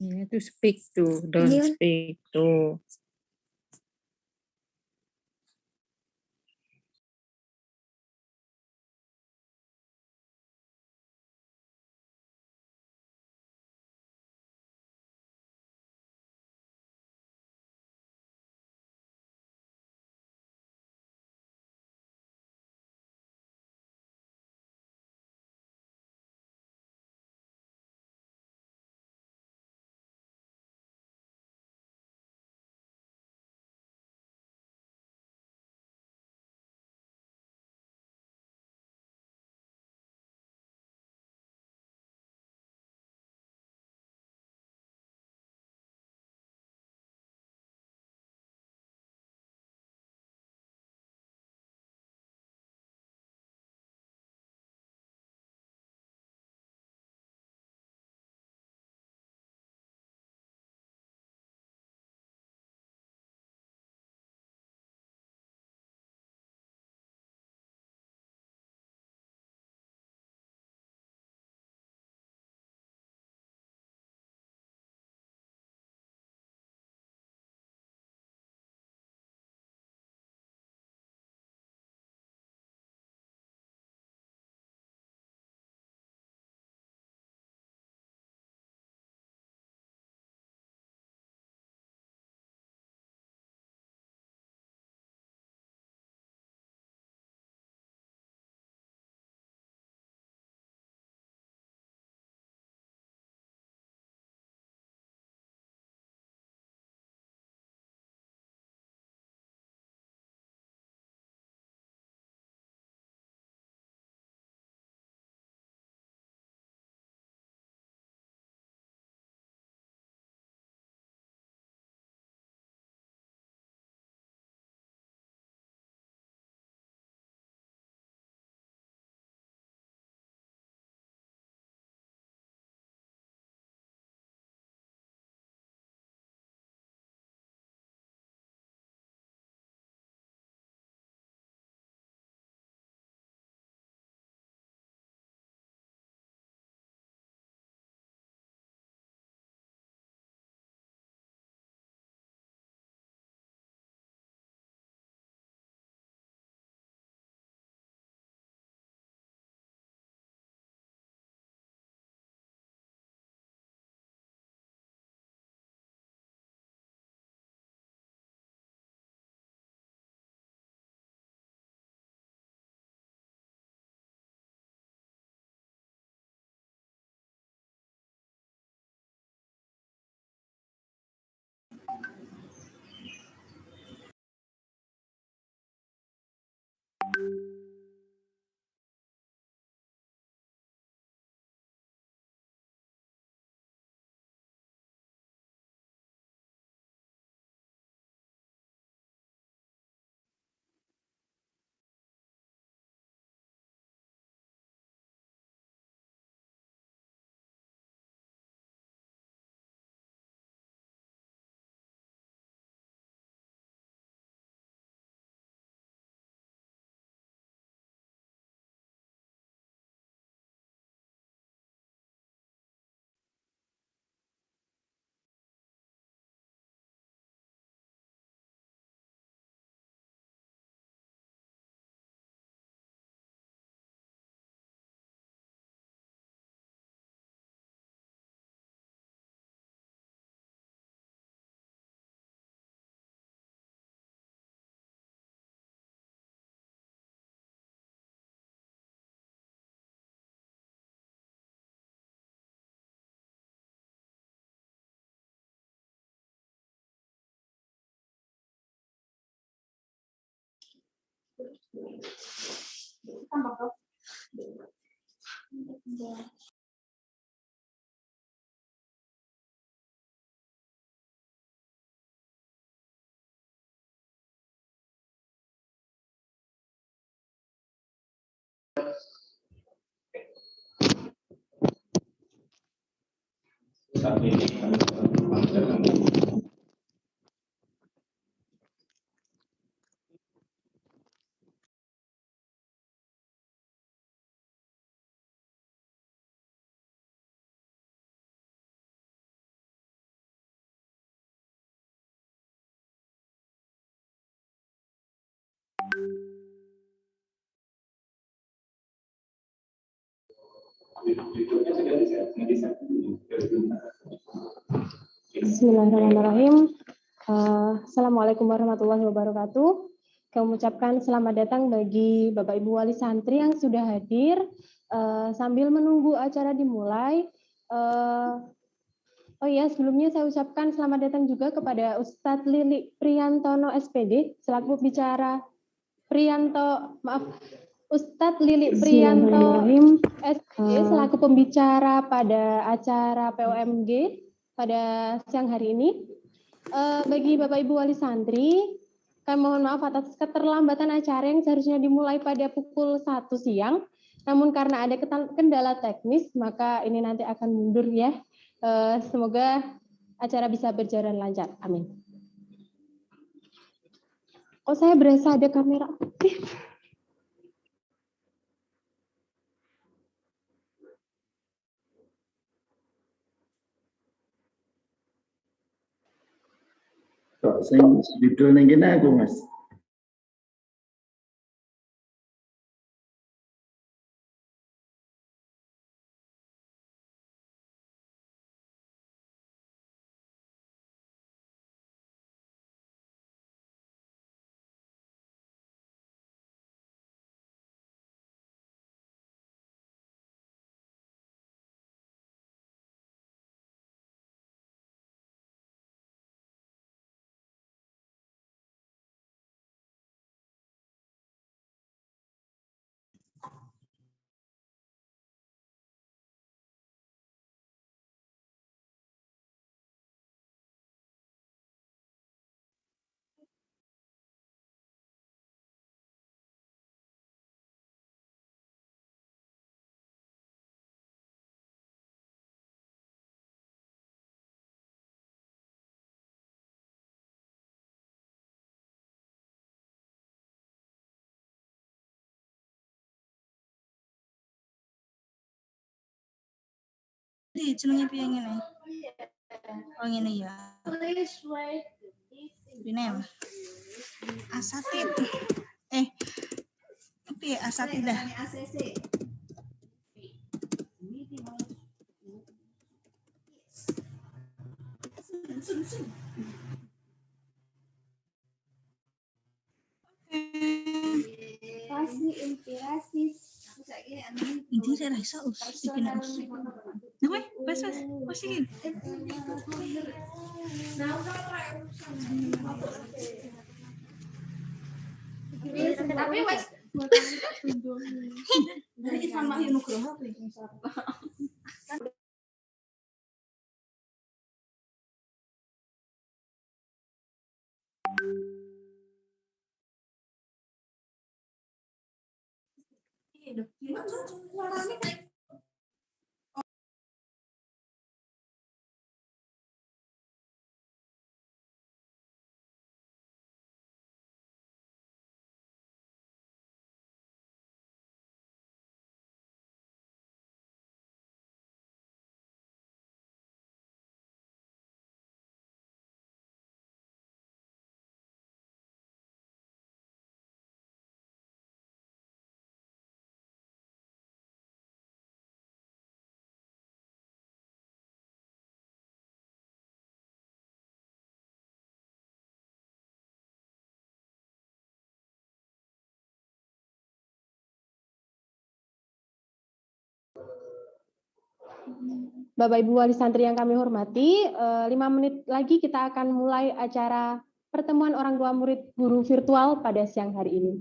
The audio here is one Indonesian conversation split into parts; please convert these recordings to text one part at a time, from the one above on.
Iya tuh speak tuh, don't Ini kan speak tuh. Bismillahirrahmanirrahim. Assalamualaikum warahmatullahi wabarakatuh. Kami mengucapkan selamat datang bagi Bapak Ibu Wali Santri yang sudah hadir. Sambil menunggu acara dimulai, sebelumnya saya ucapkan selamat datang juga kepada Ustadz Lili Priyantono SPD selaku bicara Ustadz Lili Priyanto SPD selaku pembicara pada acara POMG pada siang hari ini. Bagi Bapak Ibu Wali Santri, kami mohon maaf atas keterlambatan acara yang seharusnya dimulai pada pukul 1 siang. Namun karena ada kendala teknis, maka ini nanti akan mundur ya. Semoga acara bisa berjalan lancar. Amin. Oh, saya berasa ada kamera aktif. Kok sing didol ning kene aku, Mas. Di jenenge piye ngene? Oh ngene ya. Binem. Asatid. Piye asatidah? Inspirasi. Ini saya rasa bikin us. Nah, bas. Posikin. Tapi wes. Dari sama Nugroho Bapak Ibu Wali Santri yang kami hormati, 5 menit lagi kita akan mulai acara pertemuan orang tua murid guru virtual pada siang hari ini.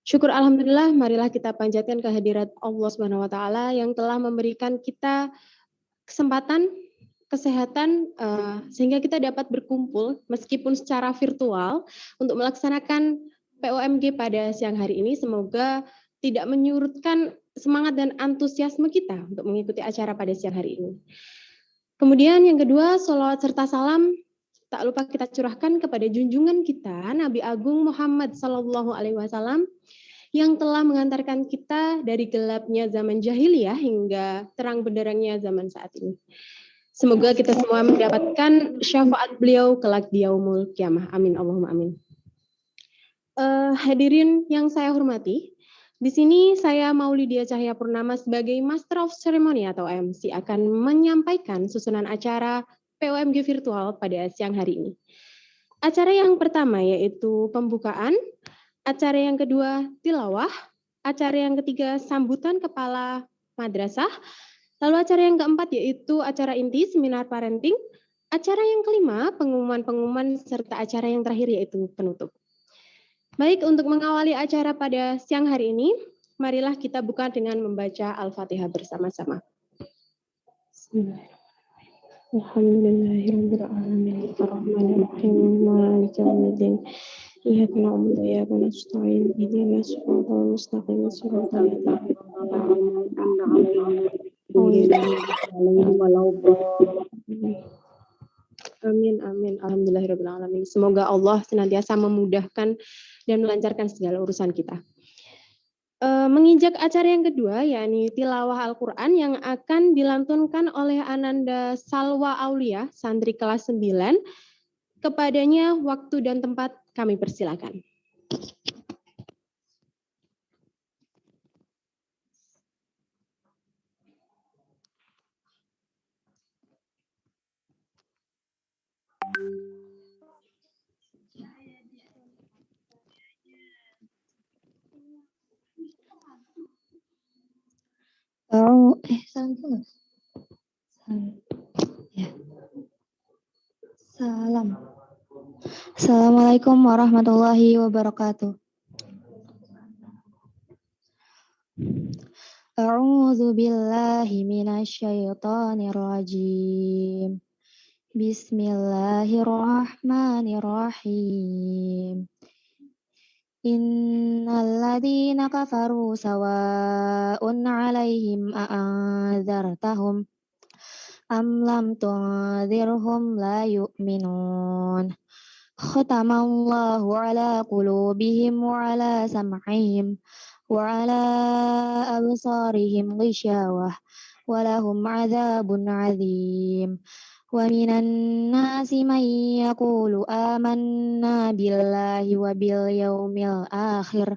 Syukur alhamdulillah, marilah kita panjatkan kehadirat Allah Subhanahu wa taala yang telah memberikan kita kesempatan, kesehatan sehingga kita dapat berkumpul meskipun secara virtual untuk melaksanakan POMG pada siang hari ini. Semoga tidak menyurutkan semangat dan antusiasme kita untuk mengikuti acara pada siang hari ini. Kemudian yang kedua, sholawat serta salam tak lupa kita curahkan kepada junjungan kita Nabi Agung Muhammad Sallallahu Alaihi Wasallam yang telah mengantarkan kita dari gelapnya zaman jahiliyah hingga terang benderangnya zaman saat ini. Semoga kita semua mendapatkan syafaat beliau kelak di yaumul kiamah. Amin Allahumma amin. Hadirin yang saya hormati, di sini saya Maulidia Cahya Purnama sebagai Master of Ceremony atau MC akan menyampaikan susunan acara POMG virtual pada siang hari ini. Acara yang pertama yaitu pembukaan, acara yang kedua tilawah, acara yang ketiga sambutan kepala madrasah, lalu acara yang keempat yaitu acara inti seminar parenting, acara yang kelima pengumuman-pengumuman serta acara yang terakhir yaitu penutup. Baik, untuk mengawali acara pada siang hari ini, marilah kita buka dengan membaca Al-Fatihah bersama-sama. Alhamdulillahirabbil alamin arrahmanir rahim maliki yaumiddin iyyaka na'budu wa iyyaka nasta'in ihdinas siratal mustaqim siratal ladzina Amin amin alhamdulillahirabbil alamin. Semoga Allah senantiasa memudahkan dan melancarkan segala urusan kita. Menginjak acara yang kedua, yakni tilawah Al-Quran yang akan dilantunkan oleh Ananda Salwa Aulia, santri kelas 9. Kepadanya waktu dan tempat kami persilakan. Salam dulu nggak? Ya. Salam. Assalamualaikum warahmatullahi wabarakatuh. A'udzu billahi minasyaitonir rajim. Bismillahirrahmanirrahim. Innalladzina kafaru sawa'un 'alaihim a'anzartahum am lam tunzirhum la yu'minun. Khatamallahu 'ala qulubihim wa 'ala sam'ihim wa 'ala absarihim ghishawah wa lahum 'adzabun 'adzim. Wa minan nasi man yaqulu amanna billahi wa bil yaumil akhir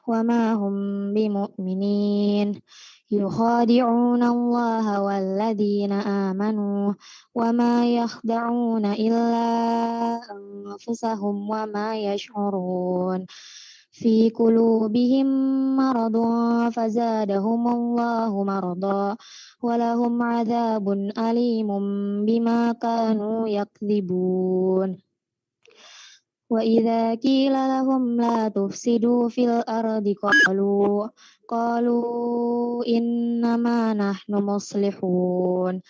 wa ma hum bimu'minin. Yukhadi'una Allah walladzina amanu wa ma yakhda'una illa anfusahum wa ma yash'urun. Fi qulubihim maradun fazadahumullahu marada walahum adzabun alimun bima kanu yakdzibun. Wa idza qila lahum la tufsidu fil ardi qalu innama nahnu muslihun.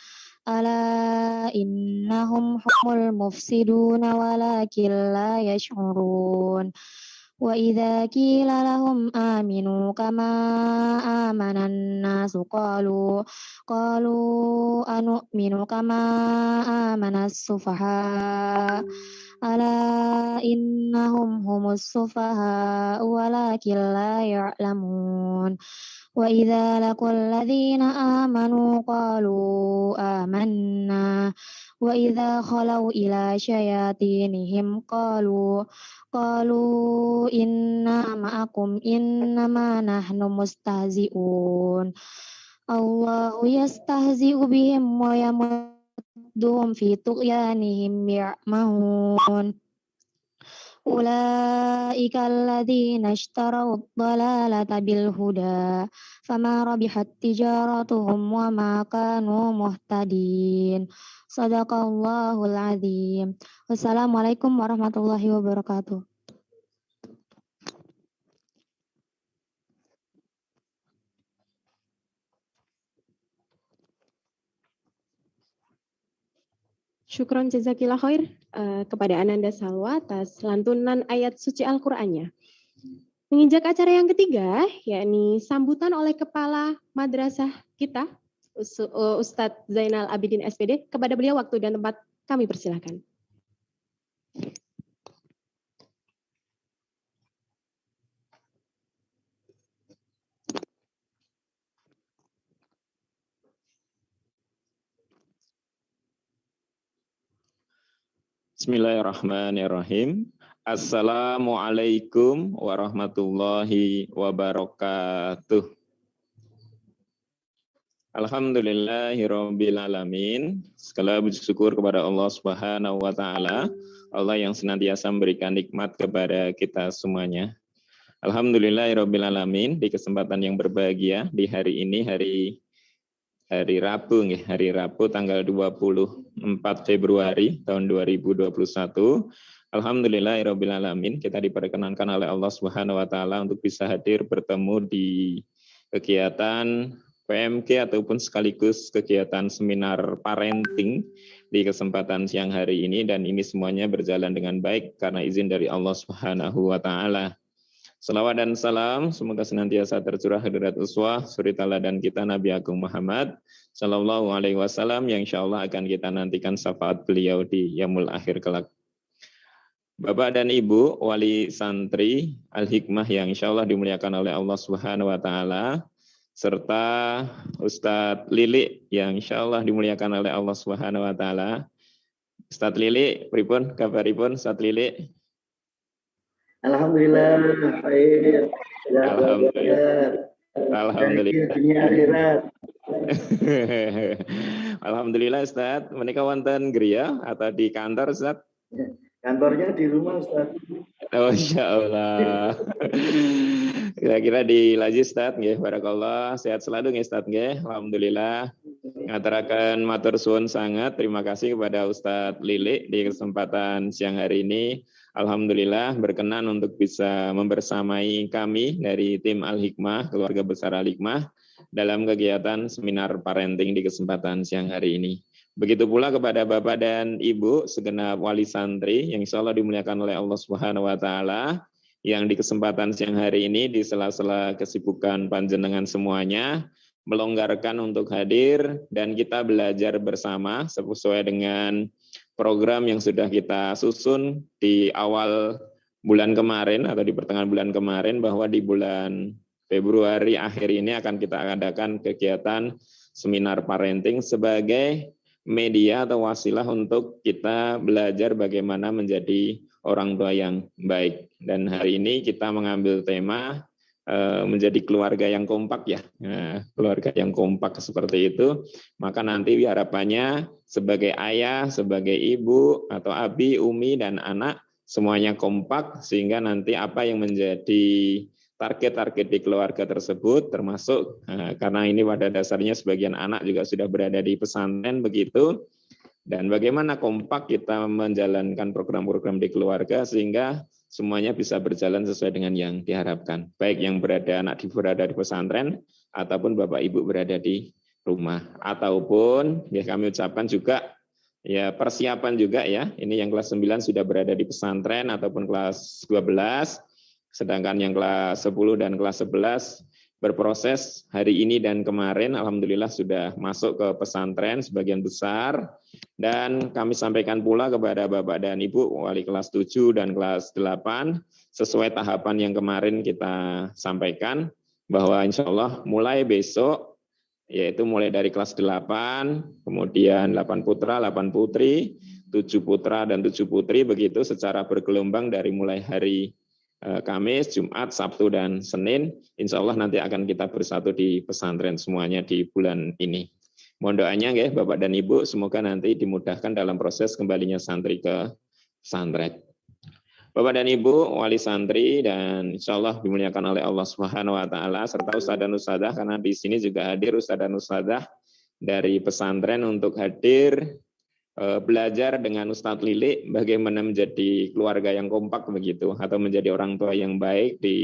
Ala innahum humul mufsiduna walakin la yash'urun. Wa idza qila lahum aminu kama amanan nasu qalu anu'minu kama amanas sufaha. Ala innahum humus sufaha walakin la ya'lamun. Wa idza laqul ladzina amanu qalu amanna wa idza khalau ila syayatinihim qalu inna ma'akum innama nahnu mustahzi'un. Allahu yastahzi'u bihim wa yamudduhum fi tughyanihim ya'mahun. Ulaika alladzina ishtaraw ad-dalalata bil huda fama rabihat tijaratuhum wa ma kanu muhtadin. Shadaqallahul azim. Wassalamualaikum warahmatullahi wabarakatuh. Syukron jazakillah khair kepada Ananda Salwa atas lantunan ayat suci Al-Qur'annya. Menginjak acara yang ketiga, yakni sambutan oleh Kepala Madrasah kita, Ustadz Zainal Abidin SPD. Kepada beliau waktu dan tempat kami persilahkan. Bismillahirrahmanirrahim. Assalamualaikum warahmatullahi wabarakatuh. Alhamdulillahirabbil alamin. Segala puji syukur kepada Allah Subhanahu wa taala, Allah yang senantiasa memberikan nikmat kepada kita semuanya. Alhamdulillahirabbil alamin, di kesempatan yang berbahagia di hari ini, hari Rabu tanggal 24 Februari tahun 2021. Alhamdulillahirabbil alamin, kita diperkenankan oleh Allah Subhanahu wa taala untuk bisa hadir bertemu di kegiatan PMK ataupun sekaligus kegiatan seminar parenting di kesempatan siang hari ini, dan ini semuanya berjalan dengan baik karena izin dari Allah Subhanahu wa taala. Salawat dan salam semoga senantiasa tercurah hadirat uswah suri teladan kita Nabi Agung Muhammad Sallallahu Alaihi Wasallam, yang insya Allah akan kita nantikan syafaat beliau di yaumul akhir kelak. Bapak dan Ibu wali santri Al-Hikmah yang insya Allah dimuliakan oleh Allah Subhanahu Wa Taala, serta Ustadz Lili yang insya Allah dimuliakan oleh Allah Subhanahu Wa Taala. Ustadz Lili, pripun kabaripun Ustadz Lili? Alhamdulillah, baik. Alhamdulillah. Dunia akhirat. Alhamdulillah Ustaz. Menika wonten griya atau di kantor Ustaz? Kantornya di rumah Ustaz. Oh, insyaallah. Kira-kira di laji Ustaz nggih, barakallah. Sehat selalu nggih Ustaz nggih. Alhamdulillah. Ngaturaken matur suwun sangat. Terima kasih kepada Ustaz Lili di kesempatan siang hari ini. Alhamdulillah berkenan untuk bisa membersamai kami dari tim Al-Hikmah, keluarga besar Al-Hikmah, dalam kegiatan seminar parenting di kesempatan siang hari ini. Begitu pula kepada Bapak dan Ibu segenap wali santri yang insya Allah dimuliakan oleh Allah Subhanahu wa taala, yang di kesempatan siang hari ini di sela-sela kesibukan panjenengan semuanya melonggarkan untuk hadir dan kita belajar bersama sesuai dengan program yang sudah kita susun di awal bulan kemarin atau di pertengahan bulan kemarin, bahwa di bulan Februari akhir ini akan kita adakan kegiatan seminar parenting sebagai media atau wasilah untuk kita belajar bagaimana menjadi orang tua yang baik. Dan hari ini kita mengambil tema menjadi keluarga yang kompak ya. Nah, keluarga yang kompak seperti itu, maka nanti harapannya sebagai ayah, sebagai ibu atau abi, umi dan anak semuanya kompak, sehingga nanti apa yang menjadi target-target di keluarga tersebut termasuk karena ini pada dasarnya sebagian anak juga sudah berada di pesantren begitu, dan bagaimana kompak kita menjalankan program-program di keluarga sehingga semuanya bisa berjalan sesuai dengan yang diharapkan. Baik yang berada di pesantren ataupun Bapak Ibu berada di rumah. Ataupun ya kami ucapkan juga ya persiapan juga ya. Ini yang kelas 9 sudah berada di pesantren ataupun kelas 12. Sedangkan yang kelas 10 dan kelas 11 berproses hari ini dan kemarin, alhamdulillah sudah masuk ke pesantren sebagian besar, dan kami sampaikan pula kepada Bapak dan Ibu wali kelas 7 dan kelas 8 sesuai tahapan yang kemarin kita sampaikan, bahwa insya Allah mulai besok, yaitu mulai dari kelas 8, kemudian 8 putra, 8 putri, 7 putra dan 7 putri, begitu secara bergelombang dari mulai hari Kamis, Jumat, Sabtu, dan Senin. Insya Allah nanti akan kita bersatu di pesantren semuanya di bulan ini. Mohon doanya ya Bapak dan Ibu, semoga nanti dimudahkan dalam proses kembalinya santri ke pesantren. Bapak dan Ibu, wali santri, dan insya Allah dimuliakan oleh Allah Subhanahu wa taala, serta Ustadz dan Ustadzah, karena di sini juga hadir Ustadz dan Ustadzah dari pesantren untuk hadir belajar dengan Ustadz Lili bagaimana menjadi keluarga yang kompak begitu, atau menjadi orang tua yang baik di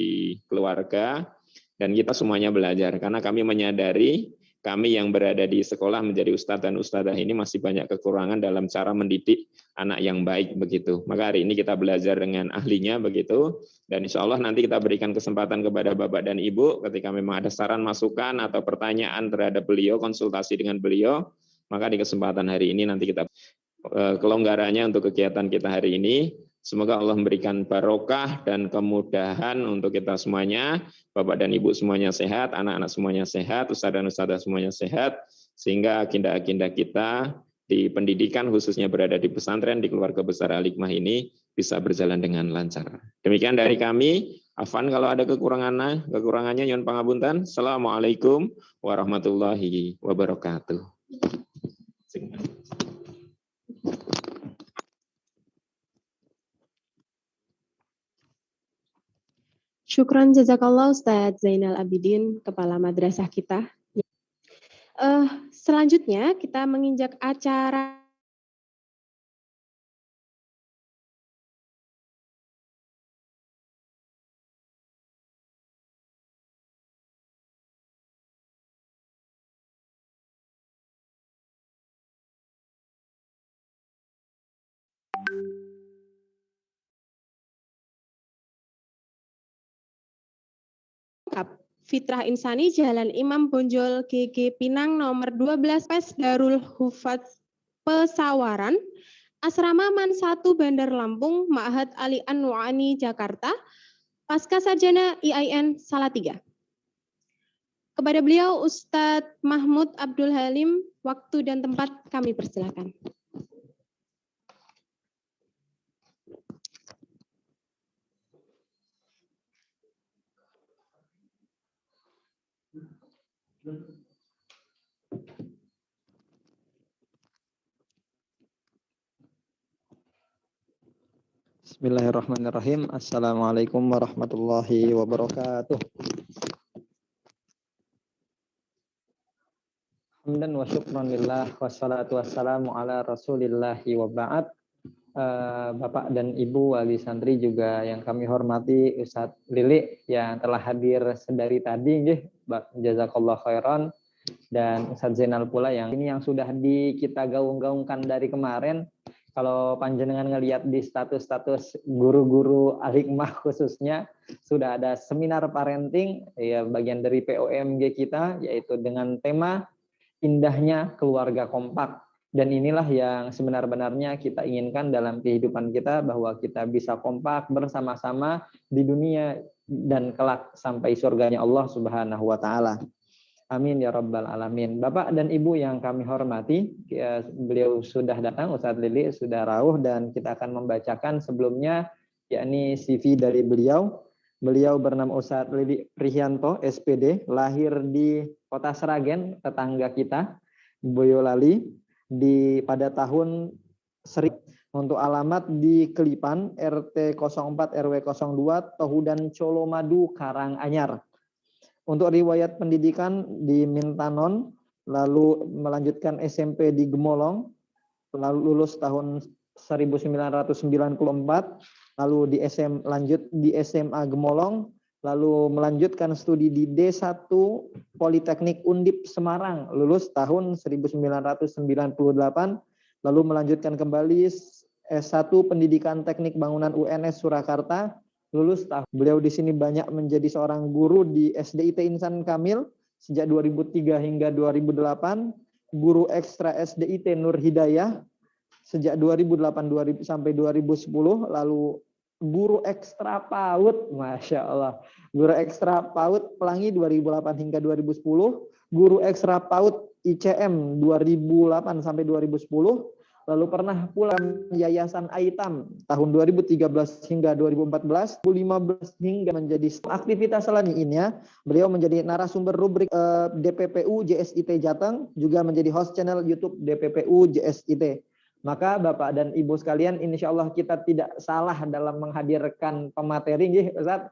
keluarga. Dan kita semuanya belajar karena kami menyadari kami yang berada di sekolah menjadi ustadz dan ustadzah ini masih banyak kekurangan dalam cara mendidik anak yang baik begitu. Maka hari ini kita belajar dengan ahlinya begitu, dan insya Allah nanti kita berikan kesempatan kepada Bapak dan Ibu ketika memang ada saran, masukan, atau pertanyaan terhadap beliau, konsultasi dengan beliau, maka di kesempatan hari ini nanti kita kelonggarannya untuk kegiatan kita hari ini. Semoga Allah memberikan barokah dan kemudahan untuk kita semuanya, Bapak dan Ibu semuanya sehat, anak-anak semuanya sehat, ustadz dan ustadzah semuanya sehat, sehingga agenda-agenda kita di pendidikan khususnya berada di pesantren, di keluarga besar Al-Hikmah ini bisa berjalan dengan lancar. Demikian dari kami. Afan kalau ada kekurangannya nyuwun pangapunten. Assalamualaikum warahmatullahi wabarakatuh. Syukran jazakallah Ustadz Zainal Abidin, Kepala Madrasah kita. Selanjutnya kita menginjak acara Fitrah Insani Jalan Imam Bonjol GG Pinang nomor 12 PES Darul Hufaz Pesawaran, Asrama Man 1 Bandar Lampung, Ma'had Ali An-Nu'ani Jakarta, Pasca Sarjana IAIN Salatiga. Kepada beliau Ustadz Mahmud Abdul Halim, waktu dan tempat kami persilakan. Bismillahirrahmanirrahim. Assalamualaikum warahmatullahi wabarakatuh. Hamdan wa syukran lillah wassalatu wassalamu ala rasulillahi wa ba'd. Bapak dan Ibu wali santri juga yang kami hormati, Ustadz Lili yang telah hadir sedari tadi, nggih, jazakallah khairan, dan Ustadz Zainal pula yang ini yang sudah kita gaung-gaungkan dari kemarin. Kalau panjenengan ngelihat di status-status guru-guru Al-Hikmah khususnya sudah ada seminar parenting ya, bagian dari POMG kita, yaitu dengan tema indahnya keluarga kompak. Dan inilah yang sebenar-benarnya kita inginkan dalam kehidupan kita, bahwa kita bisa kompak bersama-sama di dunia dan kelak sampai surganya Allah Subhanahu wa taala. Amin ya rabbal alamin. Bapak dan Ibu yang kami hormati, beliau sudah datang, Ustadz Lili sudah rawuh, dan kita akan membacakan sebelumnya yakni CV dari beliau. Beliau bernama Ustadz Lili Prihanto, SPD, lahir di Kota Sragen, tetangga kita, Boyolali, pada tahun 1000. Untuk alamat di Kelipan, RT 04 RW 02, Tohudan Colomadu, Karanganyar. Untuk riwayat pendidikan di Mintanon, lalu melanjutkan SMP di Gemolong, lalu lulus tahun 1994, lalu lanjut di SMA Gemolong, lalu melanjutkan studi di D1 Politeknik Undip Semarang, lulus tahun 1998, lalu melanjutkan kembali S1 Pendidikan Teknik Bangunan UNS Surakarta, lulus tahun. Beliau di sini banyak menjadi seorang guru di SDIT Insan Kamil sejak 2003 hingga 2008, guru ekstra SDIT Nur Hidayah sejak 2008 sampai 2010, lalu guru ekstra PAUD, Masya Allah, guru ekstra PAUD Pelangi 2008 hingga 2010, guru ekstra PAUD ICM 2008 sampai 2010, lalu pernah pula Yayasan Aitam tahun 2013 hingga 2014, 2015 hingga menjadi aktivitas selanjutnya. Beliau menjadi narasumber rubrik DPPU JSIT Jateng, juga menjadi host channel YouTube DPPU JSIT. Maka Bapak dan Ibu sekalian, insya Allah kita tidak salah dalam menghadirkan pemateri, nggih, Ustaz,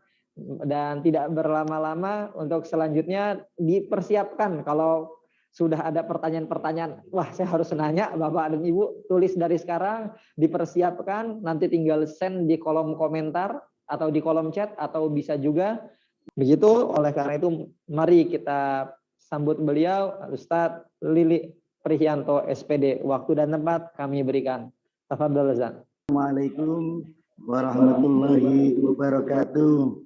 dan tidak berlama-lama. Untuk selanjutnya dipersiapkan, kalau sudah ada pertanyaan-pertanyaan, wah saya harus nanya, Bapak dan Ibu tulis dari sekarang, dipersiapkan, nanti tinggal send di kolom komentar atau di kolom chat, atau bisa juga begitu. Oleh karena itu mari kita sambut beliau Ustadz Lili Priyanto SPD. Waktu dan tempat kami berikan. Tafadhol Ustadz. Assalamualaikum warahmatullahi wabarakatuh.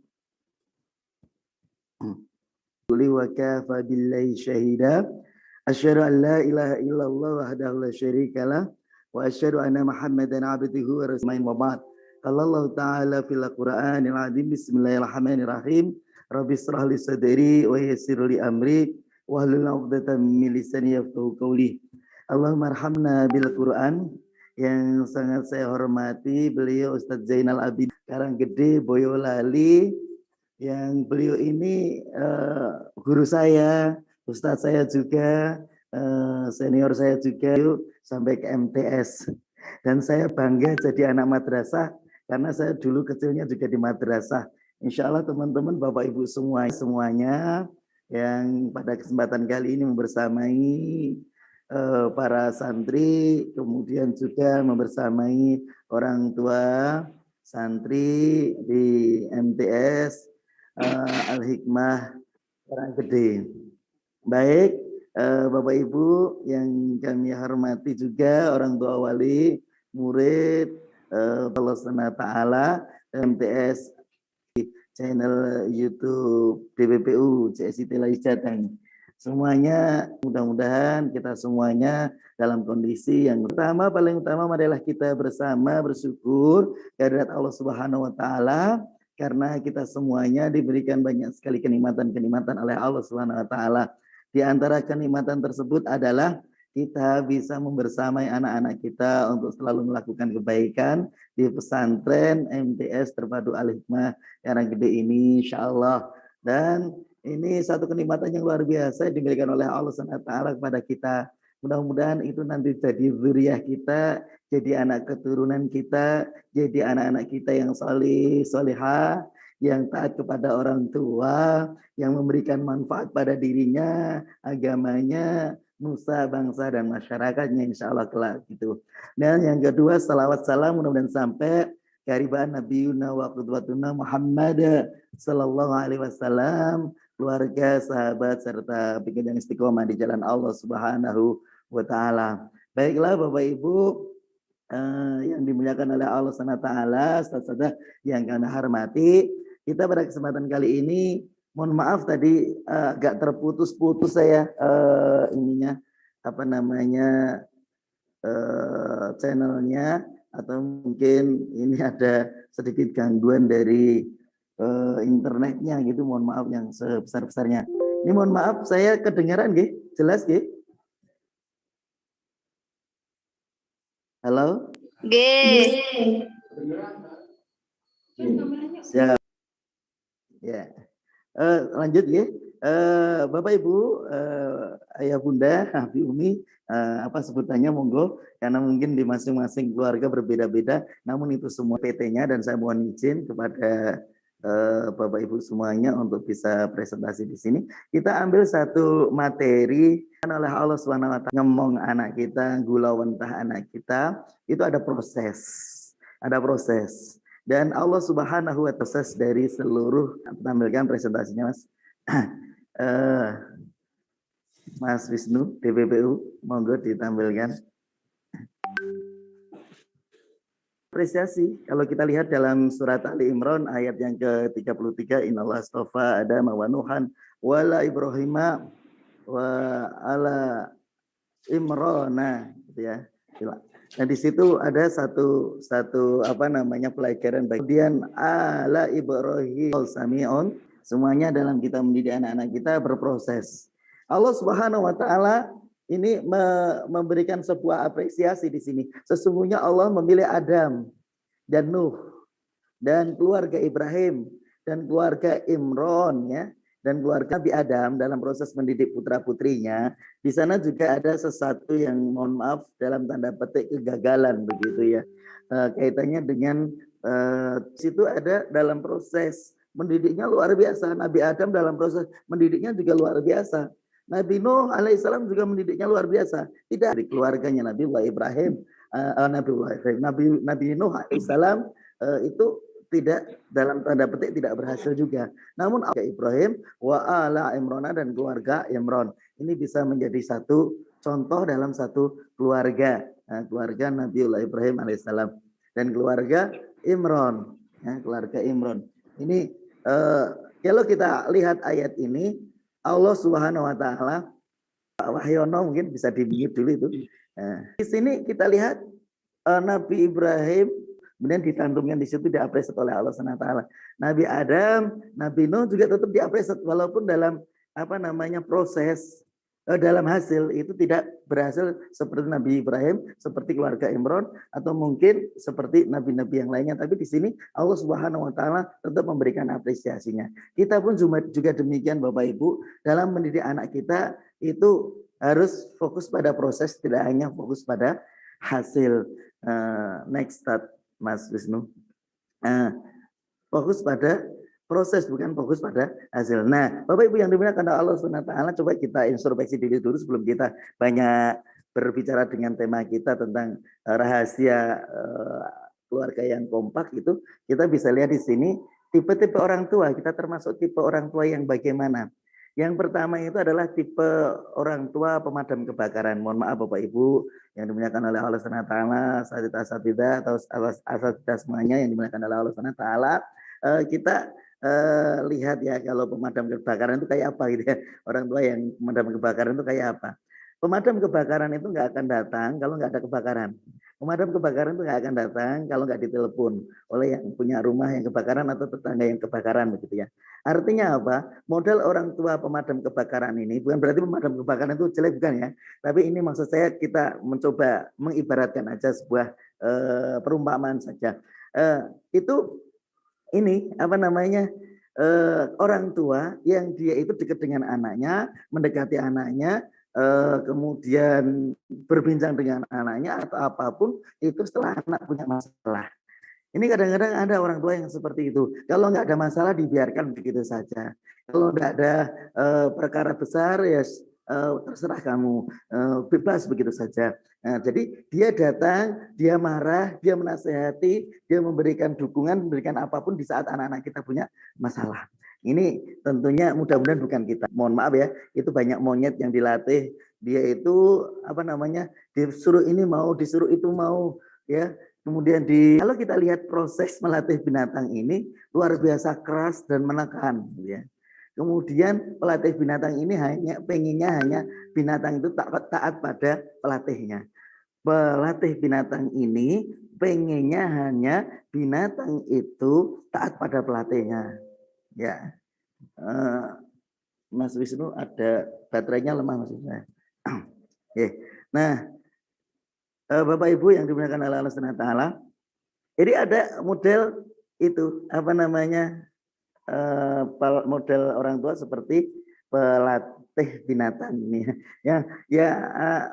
Quli wa kafa billahi syahida. Asyhadu an la ilaha illallah wahdahu la syarikalah wa asyhadu anna Muhammadan abduhu wa rasuluhu wa ba'd. Qala Allah ta'ala fil Qur'anil azim. Bismillahirrahmanirrahim. Rabbi shrah li sadri wa yassir li amri wahlul 'uqdatam min lisani yafqahu qawli. Allahumma arhamna bil Qur'an. Yang sangat saya hormati beliau Ustadz Zainal Abidin Karanggede Boyolali, yang beliau ini guru saya, Ustadz saya juga, senior saya juga, sampai ke MTS. Dan saya bangga jadi anak madrasah karena saya dulu kecilnya juga di madrasah. Insya Allah teman-teman Bapak Ibu semuanya yang pada kesempatan kali ini membersamai para santri, kemudian juga membersamai orang tua santri di MTS Al-Hikmah Karanggede. Baik, Bapak Ibu yang kami hormati juga orang tua wali, murid, Allah SWT, MTS, channel YouTube DPPU, CSI Telais Jateng. Semuanya mudah-mudahan kita semuanya dalam kondisi yang pertama, paling utama adalah kita bersama bersyukur kehadirat Allah Subhanahu wa taala karena kita semuanya diberikan banyak sekali kenikmatan-kenikmatan oleh Allah Subhanahu wa taala. Di antara kenikmatan tersebut adalah kita bisa membersamai anak-anak kita untuk selalu melakukan kebaikan di pesantren MTS Terpadu Al-Hikmah Karanggede ini insyaallah. Dan ini satu kenikmatan yang luar biasa yang diberikan oleh Allah SWT kepada kita. Mudah-mudahan itu nanti jadi zuriyah kita, jadi anak keturunan kita, jadi anak-anak kita yang salih, salihah, yang taat kepada orang tua, yang memberikan manfaat pada dirinya, agamanya, nusa, bangsa, dan masyarakatnya insya Allah kelak gitu. Dan yang kedua, salawat salam mudah-mudahan sampai kehariban Nabiuna wa qudwatuna Muhammad sallallahu alaihi wasallam, keluarga, sahabat, serta pekerjaan istiqomah di jalan Allah Subhanahu wa taala. Baiklah Bapak Ibu yang dimuliakan oleh Allah Subhanahu wa taala, saudara yang kami hormati, kita pada kesempatan kali ini mohon maaf tadi agak terputus-putus saya ininya channelnya, atau mungkin ini ada sedikit gangguan dari internetnya gitu, mohon maaf yang sebesar-besarnya. Ini mohon maaf saya kedengaran nggih? Jelas nggih? Halo? Nggih. Siap. Ya. Lanjut nggih. Bapak Ibu, Ayah Bunda, Abi Umi, apa sebutannya monggo, karena mungkin di masing-masing keluarga berbeda-beda, namun itu semua PT-nya, dan saya mohon izin kepada Bapak Ibu semuanya untuk bisa presentasi di sini. Kita ambil satu materi oleh Allah SWT, ngemong anak kita, gula wentah anak kita, itu ada proses. Dan Allah Subhanahu wa ta'ala proses dari seluruh, tampilkan presentasinya Mas. Mas Wisnu, DPPU, monggo ditampilkan. Apresiasi kalau kita lihat dalam surat Ali Imran ayat yang ke-33, innallaha astafa Adama wa Nuhan wala Ibrahima wa ala Imrana gitu ya. Nah di situ ada satu pelajaran. Kemudian ala Ibrahim sami'un, semuanya dalam kita mendidik anak-anak kita berproses. Allah Subhanahu wa taala ini memberikan sebuah apresiasi di sini. Sesungguhnya Allah memilih Adam dan Nuh dan keluarga Ibrahim dan keluarga Imron ya, dan keluarga Nabi Adam dalam proses mendidik putra-putrinya. Di sana juga ada sesuatu yang mohon maaf dalam tanda petik kegagalan begitu ya. Kaitannya dengan situ ada dalam proses mendidiknya luar biasa. Nabi Adam dalam proses mendidiknya juga luar biasa. Nabi Nuh alaihissalam juga mendidiknya luar biasa. Tidak dari keluarganya Nabi Ibrahim, Nabi Nuh alaihissalam itu tidak dalam tanda petik tidak berhasil juga. Namun Ibrahim wa ala Imran dan keluarga Imran ini bisa menjadi satu contoh dalam satu keluarga, keluarga Nabiullah Ibrahim alaihissalam dan keluarga Imran, keluarga Imran. Ini kalau kita lihat ayat ini, Allah Subhanahu Wa Taala, Pak Wahyono mungkin bisa di-mute dulu itu. Di sini kita lihat Nabi Ibrahim kemudian ditantumkan di situ diapresiasi oleh Allah SWT. Nabi Adam, Nabi Nuh juga tetap diapresiasi walaupun dalam proses dalam hasil itu tidak berhasil seperti Nabi Ibrahim, seperti keluarga Imran atau mungkin seperti nabi-nabi yang lainnya. Tapi di sini Allah Subhanahu Wa Taala tetap memberikan apresiasinya. Kita pun juga demikian Bapak Ibu dalam mendidik anak kita itu harus fokus pada proses, tidak hanya fokus pada hasil. Next start. Mas Wisnu, fokus pada proses bukan fokus pada hasil. Nah, Bapak Ibu yang dimuliakan Allah SWT, coba kita introspeksi diri dulu sebelum kita banyak berbicara dengan tema kita tentang rahasia keluarga yang kompak itu. Kita bisa lihat di sini tipe-tipe orang tua. Kita termasuk tipe orang tua yang bagaimana? Yang pertama itu adalah tipe orang tua pemadam kebakaran. Mohon maaf Bapak Ibu yang dimuliakan oleh Allah SWT, asatidzah atau asatidzah semuanya yang dimuliakan oleh Allah SWT. Kita lihat ya kalau pemadam kebakaran itu kayak apa gitu ya. Orang tua yang pemadam kebakaran itu kayak apa. Pemadam kebakaran itu nggak akan datang kalau nggak ada kebakaran. Pemadam kebakaran itu nggak akan datang kalau nggak ditelepon oleh yang punya rumah yang kebakaran atau tetangga yang kebakaran begitu ya. Artinya apa? Modal orang tua pemadam kebakaran ini bukan berarti pemadam kebakaran itu jelek bukan ya. Tapi ini maksud saya kita mencoba mengibaratkan aja sebuah perumpamaan saja. Itu ini orang tua yang dia itu dekat dengan anaknya, mendekati anaknya, kemudian berbincang dengan anaknya atau apapun itu setelah anak punya masalah. Ini kadang-kadang ada orang tua yang seperti itu. Kalau nggak ada masalah dibiarkan begitu saja. Kalau nggak ada perkara besar ya terserah kamu, bebas begitu saja. Nah, jadi dia datang, dia marah, dia menasehati, dia memberikan dukungan, memberikan apapun di saat anak-anak kita punya masalah. Ini tentunya mudah-mudahan bukan kita. Mohon maaf ya, itu banyak monyet yang dilatih. Dia itu disuruh ini mau, disuruh itu mau, ya. Kemudian kalau kita lihat proses melatih binatang ini luar biasa keras dan menekan, ya. Kemudian pelatih binatang ini pengennya hanya binatang itu taat pada pelatihnya. Pelatih binatang ini pengennya hanya binatang itu taat pada pelatihnya. Ya, Mas Wisnu ada baterainya lemah maksudnya. Nah, Bapak Ibu yang dimuliakan Allah Subhanahu wa taala, jadi ada model itu model orang tua seperti pelatih binatang ini ya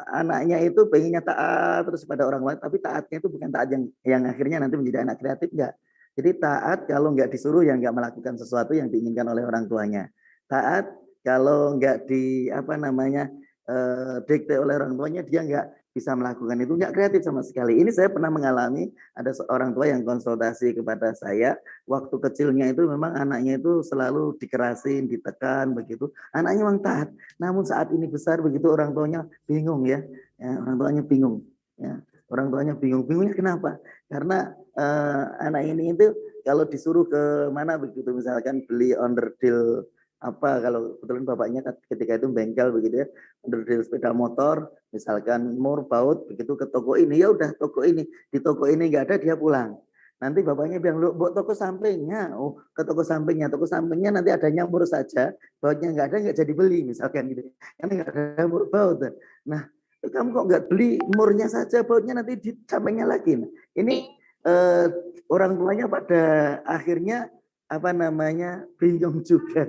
anaknya itu pengennya taat terus pada orang lain, tapi taatnya itu bukan taat yang akhirnya nanti menjadi anak kreatif, enggak. Jadi taat kalau nggak disuruh yang nggak melakukan sesuatu yang diinginkan oleh orang tuanya. Taat kalau nggak dikte oleh orang tuanya dia nggak bisa melakukan itu, nggak kreatif sama sekali. Ini saya pernah mengalami, ada seorang tua yang konsultasi kepada saya, waktu kecilnya itu memang anaknya itu selalu dikerasin, ditekan begitu. Anaknya memang taat, namun saat ini besar begitu orang tuanya bingung ya orang tuanya bingung ya. Orang tuanya bingungnya kenapa? Karena anak ini itu kalau disuruh ke mana begitu, misalkan beli onderdil kalau kebetulan bapaknya ketika itu bengkel begitu ya, onderdil sepeda motor, misalkan baut begitu ke toko ini, ya udah toko ini, di toko ini nggak ada dia pulang. Nanti bapaknya bilang, lu bawa toko sampingnya, ke toko sampingnya nanti ada nyamur saja, bautnya nggak ada nggak jadi beli misalkan gitu, karena nggak ada nyamur baut. Nah, kamu kok nggak beli murnya saja, bautnya nanti di sampingnya lagi. Nah, ini orang tuanya pada akhirnya bingung juga.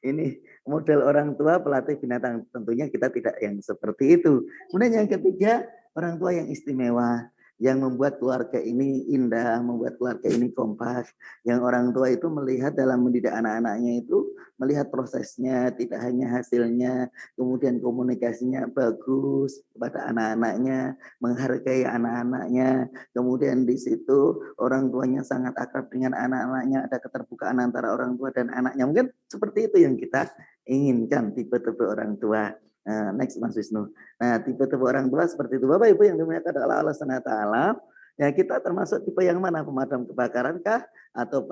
Ini model orang tua pelatih binatang, tentunya kita tidak yang seperti itu. Kemudian yang ketiga, orang tua yang istimewa. yang membuat keluarga ini indah, membuat keluarga ini kompak. Yang orang tua itu melihat dalam mendidik anak-anaknya itu, melihat prosesnya, tidak hanya hasilnya, kemudian komunikasinya bagus kepada anak-anaknya, menghargai anak-anaknya, kemudian di situ orang tuanya sangat akrab dengan anak-anaknya, ada keterbukaan antara orang tua dan anaknya. Mungkin seperti itu yang kita inginkan, tipe-tipe orang tua. Next Mas Wisnu. Nah, tipe-tipe orang tua seperti itu. Bapak Ibu yang dimuliakan oleh Allah Subhanahu wa taala, ya kita termasuk tipe yang mana? Pemadam kebakaran kah atau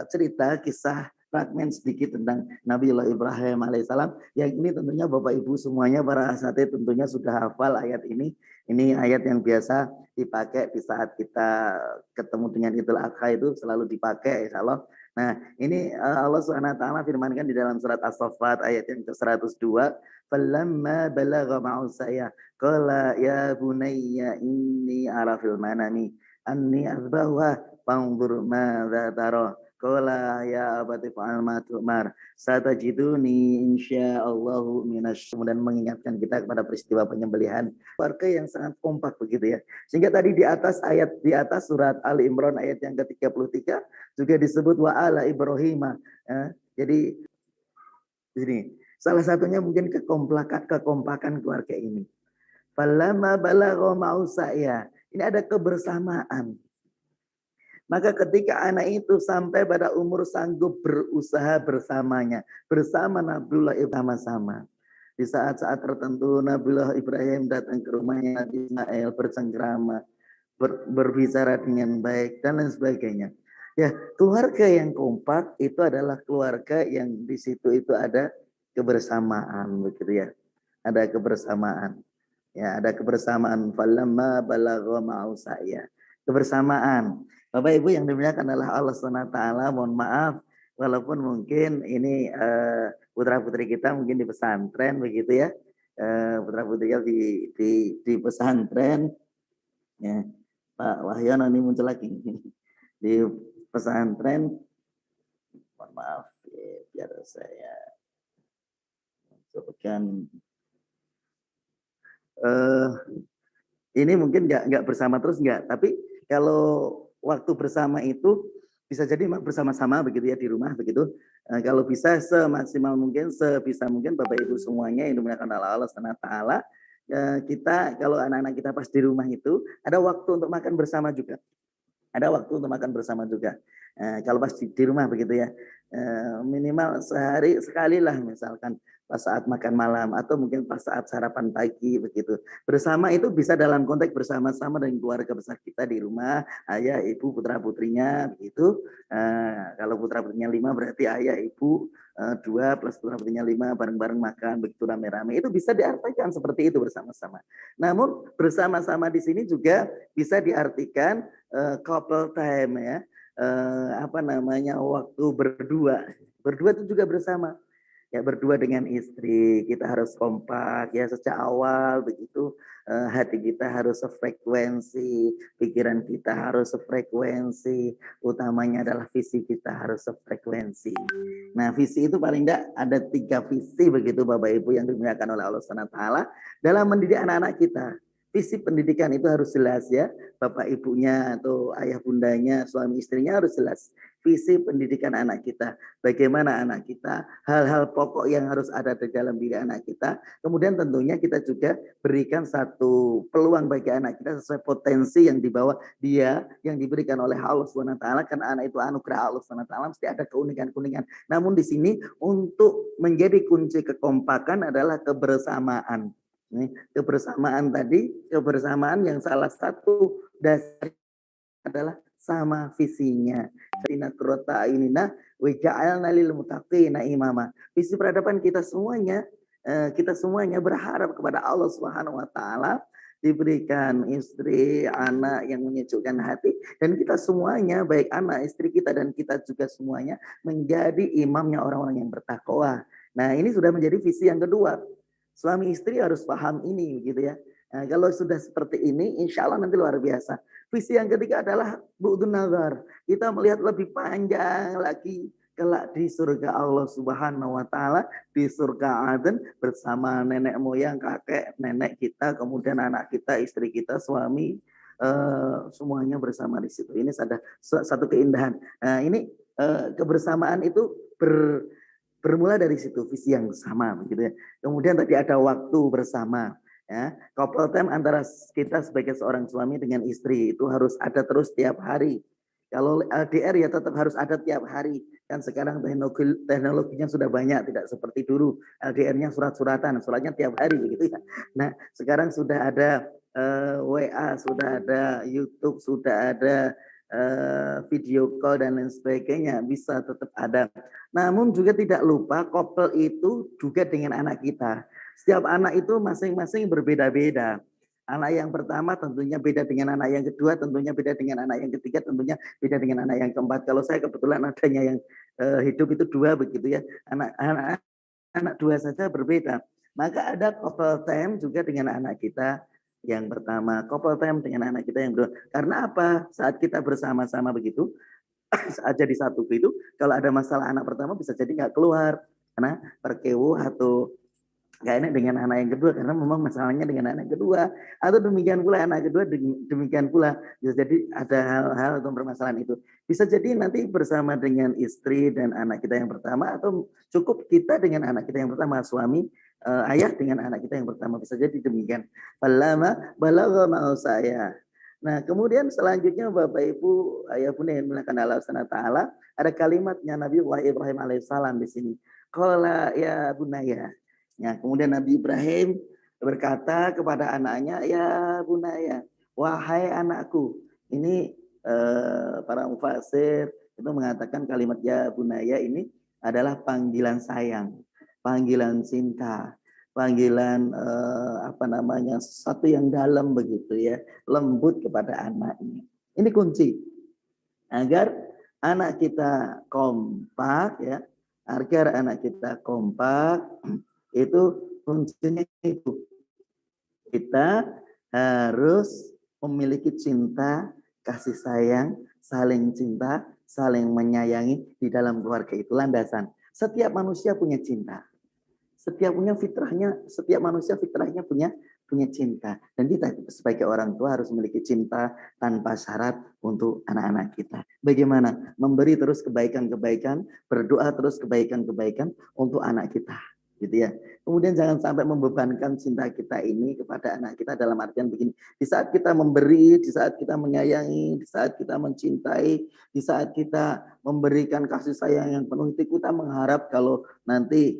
cerita kisah fragmen sedikit tentang Nabiullah Ibrahim alaihissalam, yang ini tentunya Bapak Ibu semuanya para asatidz tentunya sudah hafal ayat ini. Ini ayat yang biasa dipakai di saat kita ketemu dengan Idul Adha itu selalu dipakai insyaallah. Nah, ini Allah Subhanahu wa taala firmankan di dalam surat As-Saffat ayat yang ke-102, "Falamma balagha ma'usaya qala ya bunayya inni ara fil manami anni azbahuha fanzur madza tara." Qala ya abati fa'al ma tu'mar satajiduni insyaallahu kemudian mengingatkan kita kepada peristiwa penyembelihan. Keluarga yang sangat kompak begitu ya. Sehingga tadi di atas ayat di atas surat Ali Imran ayat yang ke-33 juga disebut wa ala Ibrahim. Jadi ini salah satunya mungkin kekompakan keluarga ini. Falamma balagha ma'usaya. Ini ada kebersamaan. Maka ketika anak itu sampai pada umur sanggup berusaha bersamanya, bersama Nabiullah Ibrahim sama. Di saat-saat tertentu Nabiullah Ibrahim datang ke rumahnya Nabi Ismail bercengkrama, berbicara dengan baik dan lain sebagainya. Ya, keluarga yang kompak itu adalah keluarga yang di situ itu ada kebersamaan begitu ya. Ada kebersamaan. Ya, ada kebersamaan. Falamma balagha ma'usaya. Kebersamaan. Bapak Ibu yang dimuliakan adalah Allah SWT, mohon maaf walaupun mungkin ini putra-putri kita mungkin di pesantren begitu ya. Putra-putri kita di pesantren ya. Pak Wahyono ini muncul lagi di pesantren. Mohon maaf ya, biar saya sebutkan ini mungkin nggak bersama terus nggak, tapi kalau waktu bersama itu bisa jadi bersama-sama begitu ya di rumah begitu. Kalau bisa semaksimal mungkin, sebisa mungkin Bapak Ibu semuanya yang dimuliakan Allah Subhanahu wa taala, kita kalau anak-anak kita pas di rumah itu ada waktu untuk makan bersama juga. Ada waktu untuk makan bersama juga. Kalau pas di rumah begitu ya. Minimal sehari sekali lah misalkan pas saat makan malam atau mungkin pas saat sarapan pagi begitu. Bersama itu bisa dalam konteks bersama-sama dengan keluarga besar kita di rumah, ayah, ibu, putra-putrinya begitu. Kalau putra-putrinya 5 berarti ayah, ibu 2 plus putra-putrinya 5 bareng-bareng makan begitu rame-rame. Itu bisa diartikan seperti itu bersama-sama. Namun bersama-sama di sini juga bisa diartikan couple time ya. Waktu berdua itu juga bersama ya, berdua dengan istri kita harus kompak ya sejak awal begitu. Hati kita harus sefrekuensi, pikiran kita harus sefrekuensi, utamanya adalah visi kita harus sefrekuensi. Nah, visi itu paling tidak ada 3 visi begitu Bapak Ibu yang dimuliakan oleh Allah Subhanahu wa taala dalam mendidik anak-anak kita. Visi pendidikan itu harus jelas ya. Bapak ibunya atau ayah bundanya, suami istrinya harus jelas. Visi pendidikan anak kita. Bagaimana anak kita, hal-hal pokok yang harus ada di dalam diri anak kita. Kemudian tentunya kita juga berikan satu peluang bagi anak kita sesuai potensi yang dibawa dia, yang diberikan oleh Allah SWT. Karena anak itu anugerah Allah SWT, mesti ada keunikan-keunikan. Namun di sini untuk menjadi kunci kekompakan adalah kebersamaan. Kebersamaan tadi, kebersamaan yang salah satu dasar adalah sama visinya. Visi peradaban kita semuanya berharap kepada Allah Subhanahu wa taala diberikan istri, anak yang menyejukkan hati, dan kita semuanya baik anak, istri kita dan kita juga semuanya menjadi imamnya orang-orang yang bertakwa. Nah, ini sudah menjadi visi yang kedua. Suami istri harus paham ini gitu ya. Nah, kalau sudah seperti ini, insya Allah nanti luar biasa. Visi yang ketiga adalah bu'dun nazar. Kita melihat lebih panjang lagi kelak di surga Allah Subhanahu wa taala, di surga Aden bersama nenek moyang, kakek, nenek kita, kemudian anak kita, istri kita, suami, semuanya bersama di situ. Ini ada satu keindahan. Nah, ini kebersamaan itu bermula dari situ, visi yang sama begitu ya. Kemudian tadi ada waktu bersama ya. Couple time antara kita sebagai seorang suami dengan istri itu harus ada terus tiap hari. Kalau LDR ya tetap harus ada tiap hari. Kan sekarang teknologinya sudah banyak, tidak seperti dulu. LDR-nya surat-suratan, suratnya tiap hari begitu ya. Nah, sekarang sudah ada WA, sudah ada YouTube, sudah ada video call dan lain sebagainya, bisa tetap ada. Namun juga tidak lupa couple itu juga dengan anak kita. Setiap anak itu masing-masing berbeda-beda. Anak yang pertama tentunya beda dengan anak yang kedua, tentunya beda dengan anak yang ketiga, tentunya beda dengan anak yang keempat. Kalau saya kebetulan adanya yang hidup itu 2 begitu ya. Anak 2 saja berbeda. Maka ada couple time juga dengan anak kita yang pertama, couple time dengan anak kita yang kedua. Karena apa? Saat kita bersama-sama begitu, saat jadi satu itu, kalau ada masalah anak pertama bisa jadi nggak keluar karena perkewo atau nggak enak dengan anak yang kedua karena memang masalahnya dengan anak kedua, atau demikian pula anak kedua demikian pula bisa jadi ada hal-hal atau permasalahan itu. Bisa jadi nanti bersama dengan istri dan anak kita yang pertama, atau cukup kita dengan anak kita yang pertama, suami ayah dengan anak kita yang pertama, bisa jadi demikian. Balagha mau saya. Nah, kemudian selanjutnya Bapak Ibu, ayah bunda yang dimuliakan Allah Subhanahu wa taala, ada kalimatnya Nabi Ibrahim alaihissalam di sini. Qala ya bunaya. Ya, kemudian Nabi Ibrahim berkata kepada anaknya, ya bunaya, wahai anakku. Ini para mufasir itu mengatakan kalimat ya bunaya ini adalah panggilan sayang, panggilan cinta, panggilan sesuatu yang dalam begitu ya, lembut kepada anaknya. Ini kunci agar anak kita kompak ya, agar anak kita kompak. Itu kuncinya itu. Kita harus memiliki cinta, kasih sayang, saling cinta, saling menyayangi di dalam keluarga, itu landasan. Setiap manusia punya cinta. Setiap manusia fitrahnya punya cinta. Dan kita sebagai orang tua harus memiliki cinta tanpa syarat untuk anak-anak kita. Bagaimana? Memberi terus kebaikan-kebaikan, berdoa terus kebaikan-kebaikan untuk anak kita. Gitu ya. Kemudian jangan sampai membebankan cinta kita ini kepada anak kita dalam artian begini. Di saat kita memberi, di saat kita menyayangi, di saat kita mencintai, di saat kita memberikan kasih sayang yang penuh, itu kita mengharap kalau nanti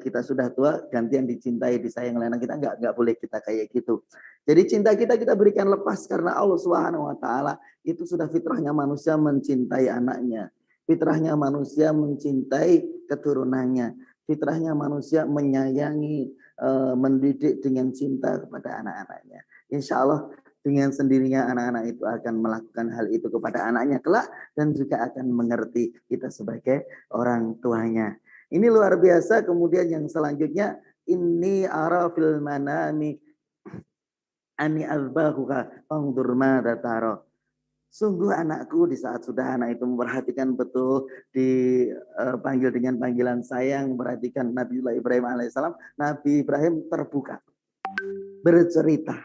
kita sudah tua gantian dicintai, disayang oleh anak kita. Enggak boleh kita kayak gitu. Jadi cinta kita berikan lepas karena Allah Subhanahu wa taala itu sudah fitrahnya manusia mencintai anaknya. Fitrahnya manusia mencintai keturunannya. Fitrahnya manusia menyayangi, mendidik dengan cinta kepada anak-anaknya. Insya Allah dengan sendirinya anak-anak itu akan melakukan hal itu kepada anaknya kelak dan juga akan mengerti kita sebagai orang tuanya. Ini luar biasa. Kemudian yang selanjutnya, inni ara fil manami ani azbahuka fangdur madza tara. Sungguh anakku, di saat sudah anak itu memperhatikan betul, dipanggil dengan panggilan sayang, memperhatikan Nabiullah Ibrahim alaihissalam, Nabi Ibrahim terbuka, bercerita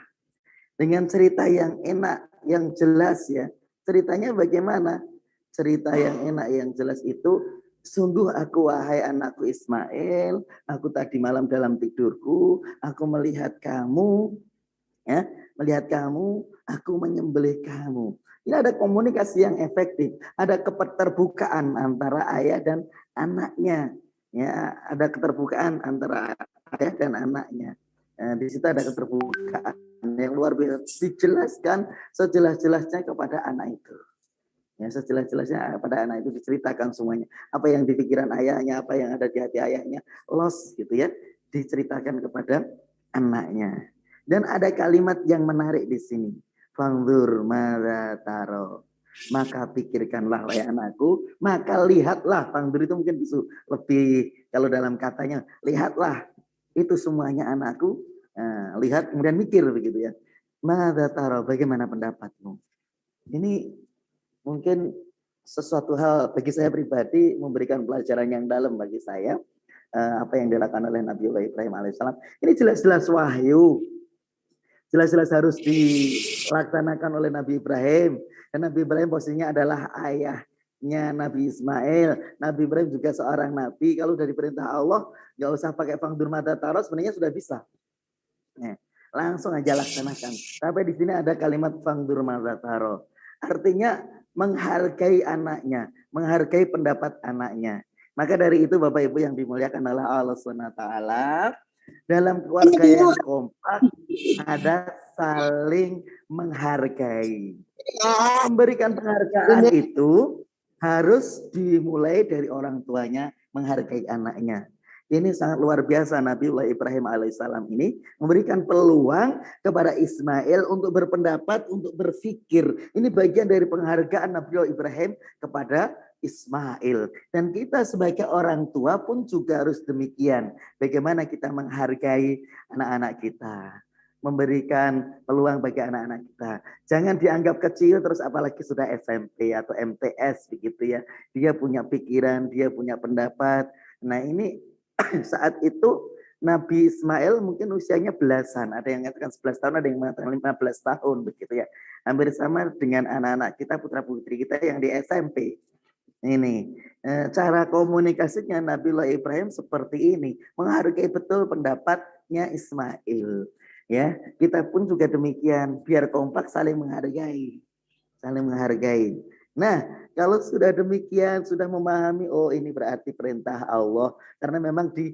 dengan cerita yang enak, yang jelas ya. Ceritanya bagaimana? Cerita yang enak, yang jelas itu, sungguh aku wahai anakku Ismail, aku tadi malam dalam tidurku, aku melihat kamu, ya, melihat kamu, aku menyembelih kamu. Ini ada komunikasi yang efektif, ada keterbukaan antara ayah dan anaknya, ya, ada keterbukaan antara ayah dan anaknya. Nah, di situ ada keterbukaan yang luar biasa, dijelaskan sejelas-jelasnya kepada anak itu. Ya, sejelas-jelasnya pada anak itu diceritakan semuanya. Apa yang di pikiran ayahnya, apa yang ada di hati ayahnya, gitu ya, diceritakan kepada anaknya. Dan ada kalimat yang menarik di sini. Fangdur madza taro. Maka pikirkanlah wahai anakku, maka lihatlah. Fangdur itu mungkin bisa lebih, kalau dalam katanya, lihatlah. Itu semuanya anakku. Nah, lihat kemudian mikir begitu ya. Madza taro, bagaimana pendapatmu? Ini mungkin sesuatu hal bagi saya pribadi memberikan pelajaran yang dalam bagi saya. Apa yang dilakukan oleh Nabiullah Ibrahim alaihissalam. Ini jelas-jelas wahyu. jelas-jelas harus dilaksanakan oleh Nabi Ibrahim. Dan Nabi Ibrahim posisinya adalah ayahnya Nabi Ismail. Nabi Ibrahim juga seorang nabi. Kalau dari perintah Allah, nggak usah pakai fangdur mata taro, sebenarnya sudah bisa. Nah, langsung aja laksanakan. Tapi di sini ada kalimat fangdur mata taro. Artinya menghargai anaknya, menghargai pendapat anaknya. Maka dari itu Bapak Ibu yang dimuliakan oleh Allah SWT, dalam keluarga yang kompak ada saling menghargai. Memberikan penghargaan itu harus dimulai dari orang tuanya menghargai anaknya. Ini sangat luar biasa. Nabiullah Ibrahim alaihissalam ini memberikan peluang kepada Ismail untuk berpendapat, untuk berpikir. Ini bagian dari penghargaan Nabiullah Ibrahim kepada Ismail. Dan kita sebagai orang tua pun juga harus demikian. Bagaimana kita menghargai anak-anak kita, memberikan peluang bagi anak-anak kita. Jangan dianggap kecil terus apalagi sudah SMP atau MTS begitu ya. Dia punya pikiran, dia punya pendapat. Nah ini saat itu Nabi Ismail mungkin usianya belasan. Ada yang mengatakan 11 tahun, ada yang mengatakan 15 tahun begitu ya. Hampir sama dengan anak-anak kita, putra-putri kita yang di SMP. Ini cara komunikasinya Nabiullah Ibrahim seperti ini, menghargai betul pendapatnya Ismail. Ya, kita pun juga demikian, biar kompak saling menghargai, saling menghargai. Nah, kalau sudah demikian, sudah memahami, oh ini berarti perintah Allah, karena memang di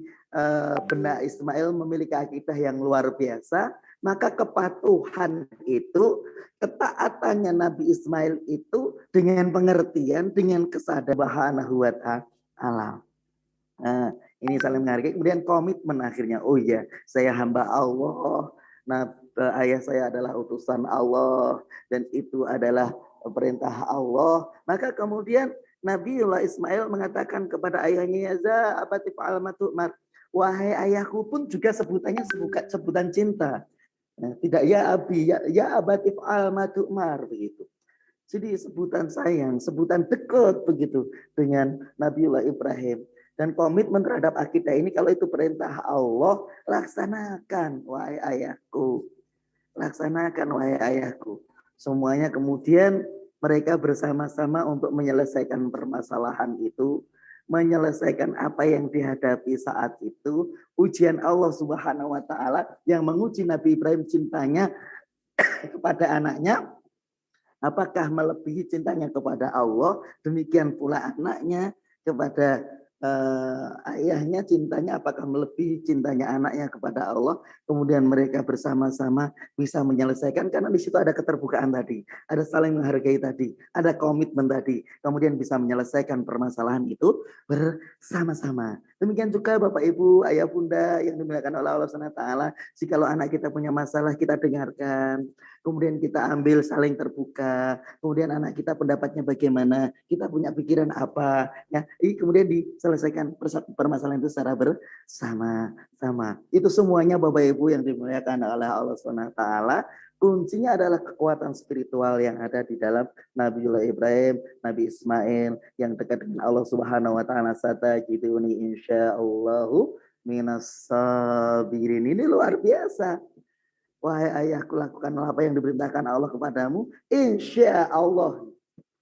benak Ismail memiliki akidah yang luar biasa, maka kepatuhan itu, ketaatannya Nabi Ismail itu dengan pengertian, dengan kesadaran Subhanahu wa ta'ala. Nah, ini saling menghargai, kemudian komitmen akhirnya, oh iya, saya hamba Allah, nah ayah saya adalah utusan Allah, dan itu adalah perintah Allah. Maka kemudian Nabiullah Ismail mengatakan kepada ayahnya, ya abati fa'al ma tu'mar, wahai ayahku, pun juga sebutannya sebutan cinta. Nah, tidak ya abi, ya abati fa'al ma tu'mar begitu. Jadi sebutan sayang, sebutan dekat begitu dengan Nabiullah Ibrahim. Dan komitmen terhadap akidah ini, kalau itu perintah Allah, laksanakan wahai ayahku. Laksanakan wahai ayahku. Semuanya kemudian mereka bersama-sama untuk menyelesaikan permasalahan itu, menyelesaikan apa yang dihadapi saat itu, ujian Allah Subhanahu wa ta'ala yang menguji Nabi Ibrahim cintanya kepada anaknya, apakah melebihi cintanya kepada Allah, demikian pula anaknya kepada ayahnya, cintanya apakah melebihi cintanya anaknya kepada Allah. Kemudian mereka bersama-sama bisa menyelesaikan, karena di situ ada keterbukaan tadi, ada saling menghargai tadi, ada komitmen tadi, kemudian bisa menyelesaikan permasalahan itu bersama-sama. Demikian juga Bapak Ibu, Ayah Bunda yang dimuliakan oleh Allah SWT, jikalau anak kita punya masalah, kita dengarkan, kemudian kita ambil saling terbuka, kemudian anak kita pendapatnya bagaimana, kita punya pikiran apa, ya, kemudian diselesaikan permasalahan itu secara bersama-sama. Itu semuanya Bapak Ibu yang dimuliakan oleh Allah SWT. Kuncinya adalah kekuatan spiritual yang ada di dalam Nabiullah Ibrahim, Nabi Ismail yang dekat dengan Allah Subhanahu wa ta'ala. Satajiduni insyaallahu minas sabirin. Ini luar biasa. Wahai ayahku, lakukanlah apa yang diperintahkan Allah kepadamu, insya Allah.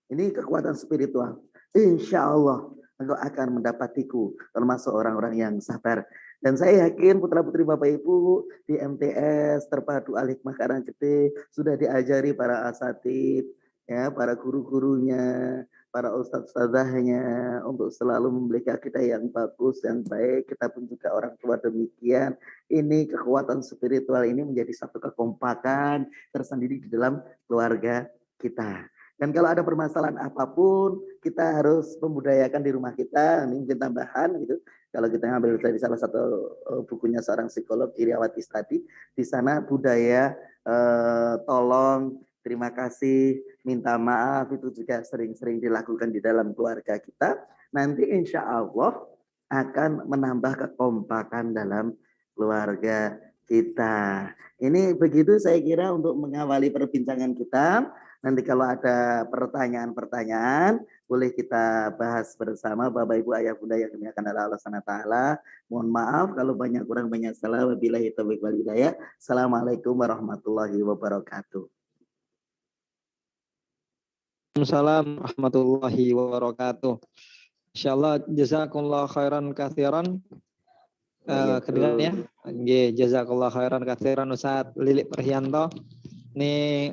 Ini kekuatan spiritual. Insya Allah engkau akan mendapatiku, termasuk orang-orang yang sabar. Dan saya yakin putra-putri Bapak Ibu di MTS Terpadu Al-Hikmah Karanggede sudah diajari para asatid, ya, para guru-gurunya, para ustadz-ustadzahnya untuk selalu memiliki akidah yang bagus, yang baik. Kita pun juga orang tua demikian. Ini kekuatan spiritual ini menjadi satu kekompakan tersendiri di dalam keluarga kita. Dan kalau ada permasalahan apapun, kita harus membudayakan di rumah kita. Ini mungkin tambahan gitu. Kalau kita ngambil dari salah satu bukunya seorang psikolog, Iriawati tadi, di sana budaya tolong, terima kasih, minta maaf itu juga sering-sering dilakukan di dalam keluarga kita. Nanti insya Allah akan menambah kekompakan dalam keluarga kita. Ini begitu saya kira untuk mengawali perbincangan kita. Nanti kalau ada pertanyaan-pertanyaan, boleh kita bahas bersama Bapak Ibu Ayah Bunda yang dimuliakan oleh Allah Subhanahu wa taala. Mohon maaf kalau banyak kurang banyak salah. Wabillahi taufiq wal hidayah. Assalamualaikum warahmatullahi wabarakatuh. Waalaikumsalam warahmatullahi wabarakatuh. Insyaallah jazakumullah khairan katsiran. Kedengaran ya? Nggih, jazakallah khairan katsiran Ustaz Lilik Prihanto. Ini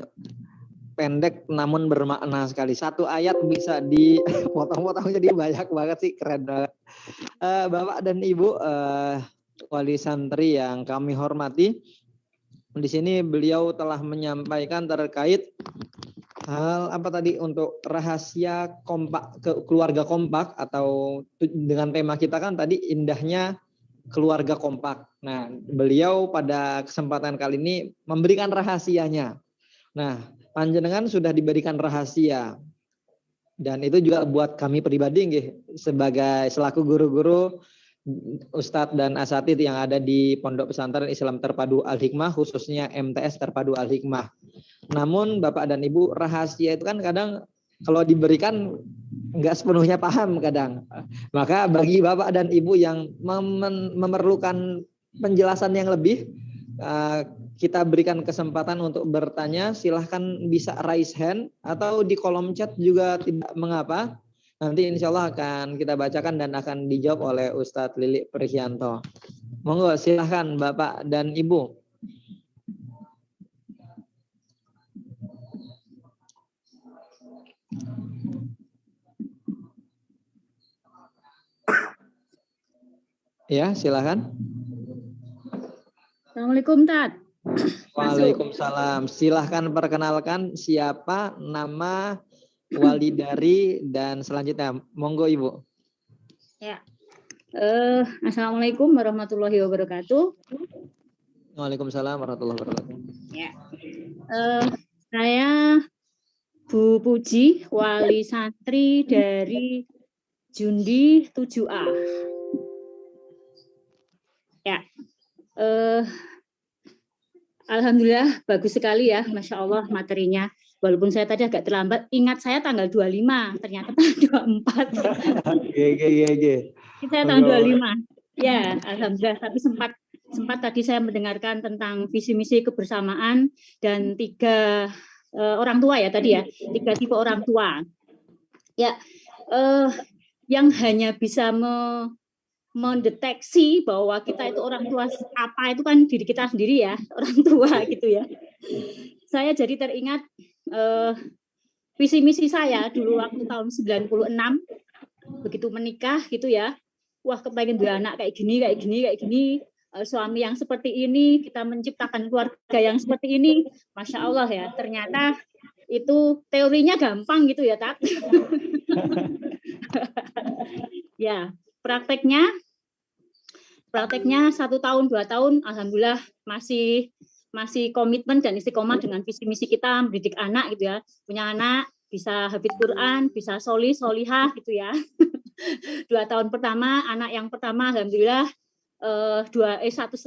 pendek namun bermakna sekali. Satu ayat bisa dipotong-potong jadi banyak banget sih, keren banget. Bapak dan Ibu wali santri yang kami hormati, di sini beliau telah menyampaikan terkait hal apa tadi untuk rahasia kompak, keluarga kompak, atau dengan tema kita kan tadi indahnya keluarga kompak. Nah, beliau pada kesempatan kali ini memberikan rahasianya. Nah, panjenengan sudah diberikan rahasia. Dan itu juga buat kami pribadi nggih, sebagai selaku guru-guru, Ustadz dan asatidz yang ada di Pondok Pesantren Islam Terpadu Al-Hikmah, khususnya MTS Terpadu Al-Hikmah. Namun Bapak dan Ibu, rahasia itu kan kadang kalau diberikan nggak sepenuhnya paham kadang. Maka bagi Bapak dan Ibu yang memerlukan penjelasan yang lebih, kita berikan kesempatan untuk bertanya. Silahkan bisa raise hand atau di kolom chat juga tidak mengapa. Nanti insya Allah akan kita bacakan dan akan dijawab oleh Ustadz Lilik Prihanto. Monggo silahkan Bapak dan Ibu. Ya, silahkan. Assalamualaikum, Tat. Waalaikumsalam. Silahkan perkenalkan siapa, nama, wali dari, dan selanjutnya. Monggo Ibu. Ya. Assalamualaikum warahmatullahi wabarakatuh. Waalaikumsalam warahmatullahi wabarakatuh. Ya. Saya Bu Puji, wali santri dari Jundi 7A. Ya. Alhamdulillah bagus sekali ya, Masya Allah materinya. Walaupun saya tadi agak terlambat, ingat saya tanggal 25, ternyata tanggal 24. Saya tanggal 25. Ya, alhamdulillah. Tapi sempat tadi saya mendengarkan tentang visi misi kebersamaan dan 3 orang tua ya tadi ya, 3 tipe orang tua. Ya, yang hanya bisa mendeteksi bahwa kita itu orang tua apa itu kan diri kita sendiri ya, orang tua gitu ya. Saya jadi teringat visi misi saya dulu waktu tahun 96 begitu menikah gitu ya. Wah, kepengen beranak kayak gini, suami yang seperti ini, kita menciptakan keluarga yang seperti ini. Masya Allah ya, ternyata itu teorinya gampang gitu ya, Tat. Ya, prakteknya 1 tahun 2 tahun alhamdulillah masih komitmen dan istiqomah dengan visi misi kita mendidik anak gitu ya, punya anak bisa hafidz Quran, bisa solihah gitu ya. 2 tahun pertama, anak yang pertama alhamdulillah 1,5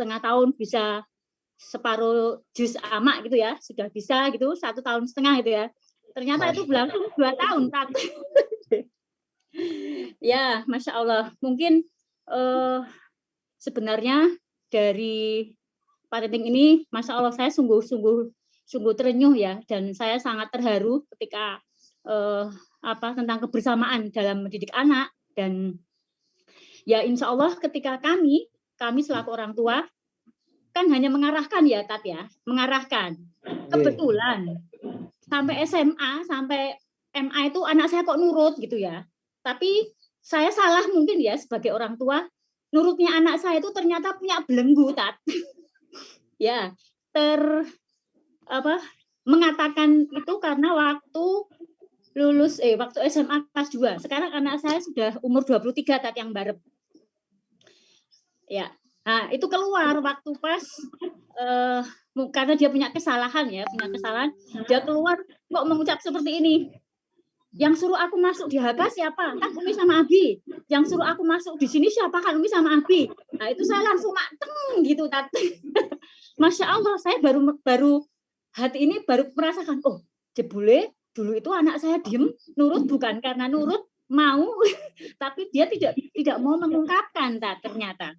tahun bisa separuh juz ama gitu ya, sudah bisa gitu, 1,5 tahun gitu ya. Ternyata itu berlangsung 2 tahun, Tat. Ya, Masya Allah. Mungkin sebenarnya dari parenting ini, Masya Allah, saya sungguh terenyuh ya, dan saya sangat terharu ketika tentang kebersamaan dalam mendidik anak. Dan ya insya Allah ketika kami selaku orang tua kan hanya mengarahkan ya, Tat ya, mengarahkan. Kebetulan sampai SMA sampai MA itu anak saya kok nurut gitu ya. Tapi saya salah mungkin ya sebagai orang tua, nurutnya anak saya itu ternyata punya belenggu, Tat. Ya, mengatakan itu karena waktu waktu SMA kelas 2. Sekarang anak saya sudah umur 23, Tat, yang barep. Ya. Nah, itu keluar waktu pas karena dia punya kesalahan, dia keluar kok mengucap seperti ini. Yang suruh aku masuk di HK siapa? Kan Umi sama Abi. Yang suruh aku masuk di sini siapa? Kan Umi sama Abi. Nah, itu saya langsung mateng gitu, Tat. Masya Allah, saya baru hati ini baru merasakan, oh jebule dulu itu anak saya diem nurut bukan karena nurut mau, tapi dia tidak mau mengungkapkan ternyata.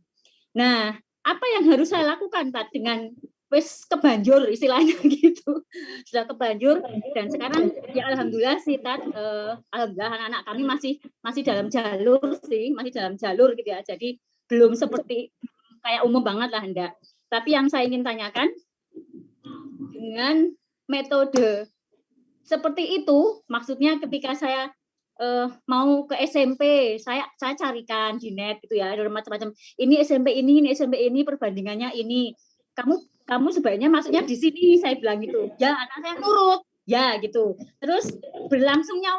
Nah, apa yang harus saya lakukan dengan wes kebanjur istilahnya gitu, sudah kebanjur dan sekarang ya alhamdulillah sih alhamdulillah anak-anak kami masih dalam jalur gitu ya, jadi belum seperti kayak umum banget lah enggak. Tapi yang saya ingin tanyakan, dengan metode seperti itu, maksudnya ketika saya mau ke SMP, saya carikan di net gitu ya, ada macam-macam. Ini SMP ini perbandingannya ini. Kamu sebaiknya masuknya di sini, saya bilang gitu. Ya, anak saya nurut. Ya, gitu. Terus berlangsungnya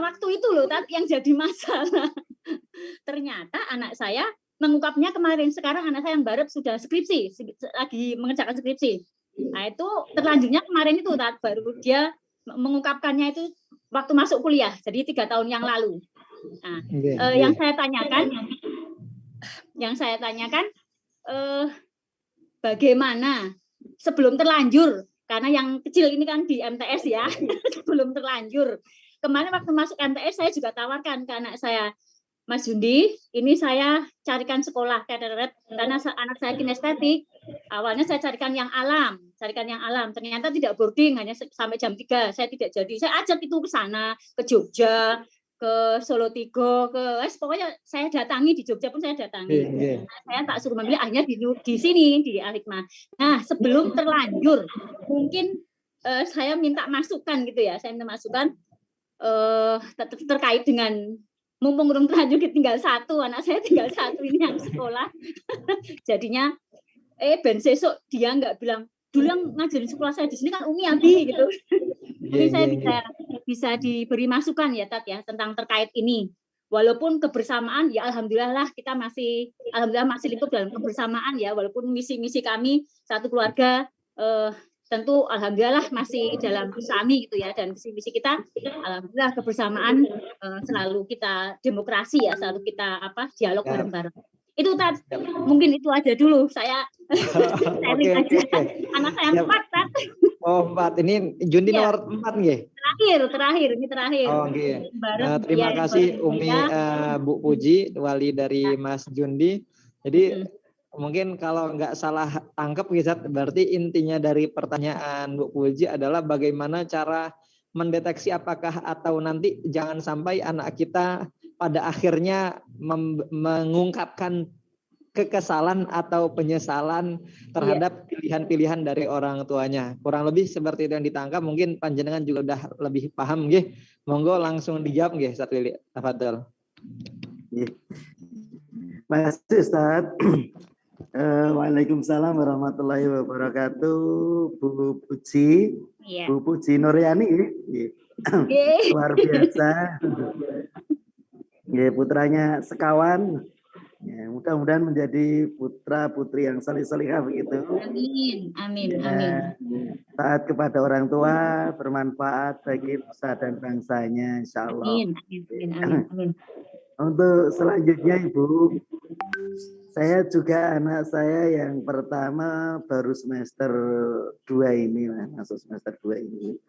waktu itu loh, tapi yang jadi masalah. Ternyata anak saya mengungkapnya kemarin, sekarang anak saya yang baru sudah skripsi, lagi mengerjakan skripsi. Nah, itu terlanjurnya kemarin itu, baru dia mengungkapkannya itu waktu masuk kuliah, jadi 3 tahun yang lalu. Nah, yang saya tanyakan, bagaimana sebelum terlanjur, karena yang kecil ini kan di MTS ya, sebelum terlanjur. Kemarin waktu masuk MTS saya juga tawarkan ke anak saya, Mas Jundi, ini saya carikan sekolah karena anak saya kinestetik. Awalnya saya carikan yang alam. Ternyata tidak boarding, hanya sampai jam 3. Saya tidak jadi. Saya ajak itu ke sana, ke Jogja, ke Solo Tigo, pokoknya saya datangi di Jogja pun saya datangi. Saya tak suruh memilih, akhirnya di sini di Al-Hikmah. Nah, sebelum terlanjur, mungkin saya minta masukan gitu ya. Saya minta masukan terkait dengan mumpung belum terlanjur tinggal 1, anak saya tinggal 1 ini yang sekolah. Jadinya ben sesuk dia nggak bilang, dulu yang ngajarin sekolah saya di sini kan Umi Abi gitu. Mungkin saya bisa diberi masukan ya Tat ya tentang terkait ini. Walaupun kebersamaan ya alhamdulillah kita masih lingkup dalam kebersamaan ya, walaupun misi-misi kami satu keluarga tentu alhamdulillah masih dalam bersami gitu ya, dan visi-misi kita alhamdulillah kebersamaan, selalu kita demokrasi ya, selalu kita dialog bareng-bareng. Itu Tat, mungkin itu aja dulu saya sharing aja. Anak saya 4 Tat. Oh 4, ini Jundi Ya. nomor 4 nggih? Terakhir. Oh nggih. Terima kasih Umi Bu Puji, wali dari Mas Jundi. Jadi mungkin kalau nggak salah tangkap berarti intinya dari pertanyaan Bu Puji adalah bagaimana cara mendeteksi apakah atau nanti jangan sampai anak kita pada akhirnya mengungkapkan kekesalan atau penyesalan terhadap pilihan-pilihan dari orang tuanya. Kurang lebih seperti itu yang ditangkap, mungkin panjenengan juga udah lebih paham nggih. Monggo langsung dijawab nggih Ustaz Lili. Tafadhol. Makasih Ustaz. Waalaikumsalam warahmatullahi wabarakatuh, Bu Puji, Bu Puji Nuryani, luar biasa, putranya sekawan, mudah-mudahan menjadi putra putri yang salih-salihah begitu. Amin. Taat kepada orang tua, bermanfaat bagi nusa dan bangsanya, insya Allah. Amin. Untuk selanjutnya Ibu, saya juga anak saya yang pertama baru semester 2 ini, masuk semester 2 ini.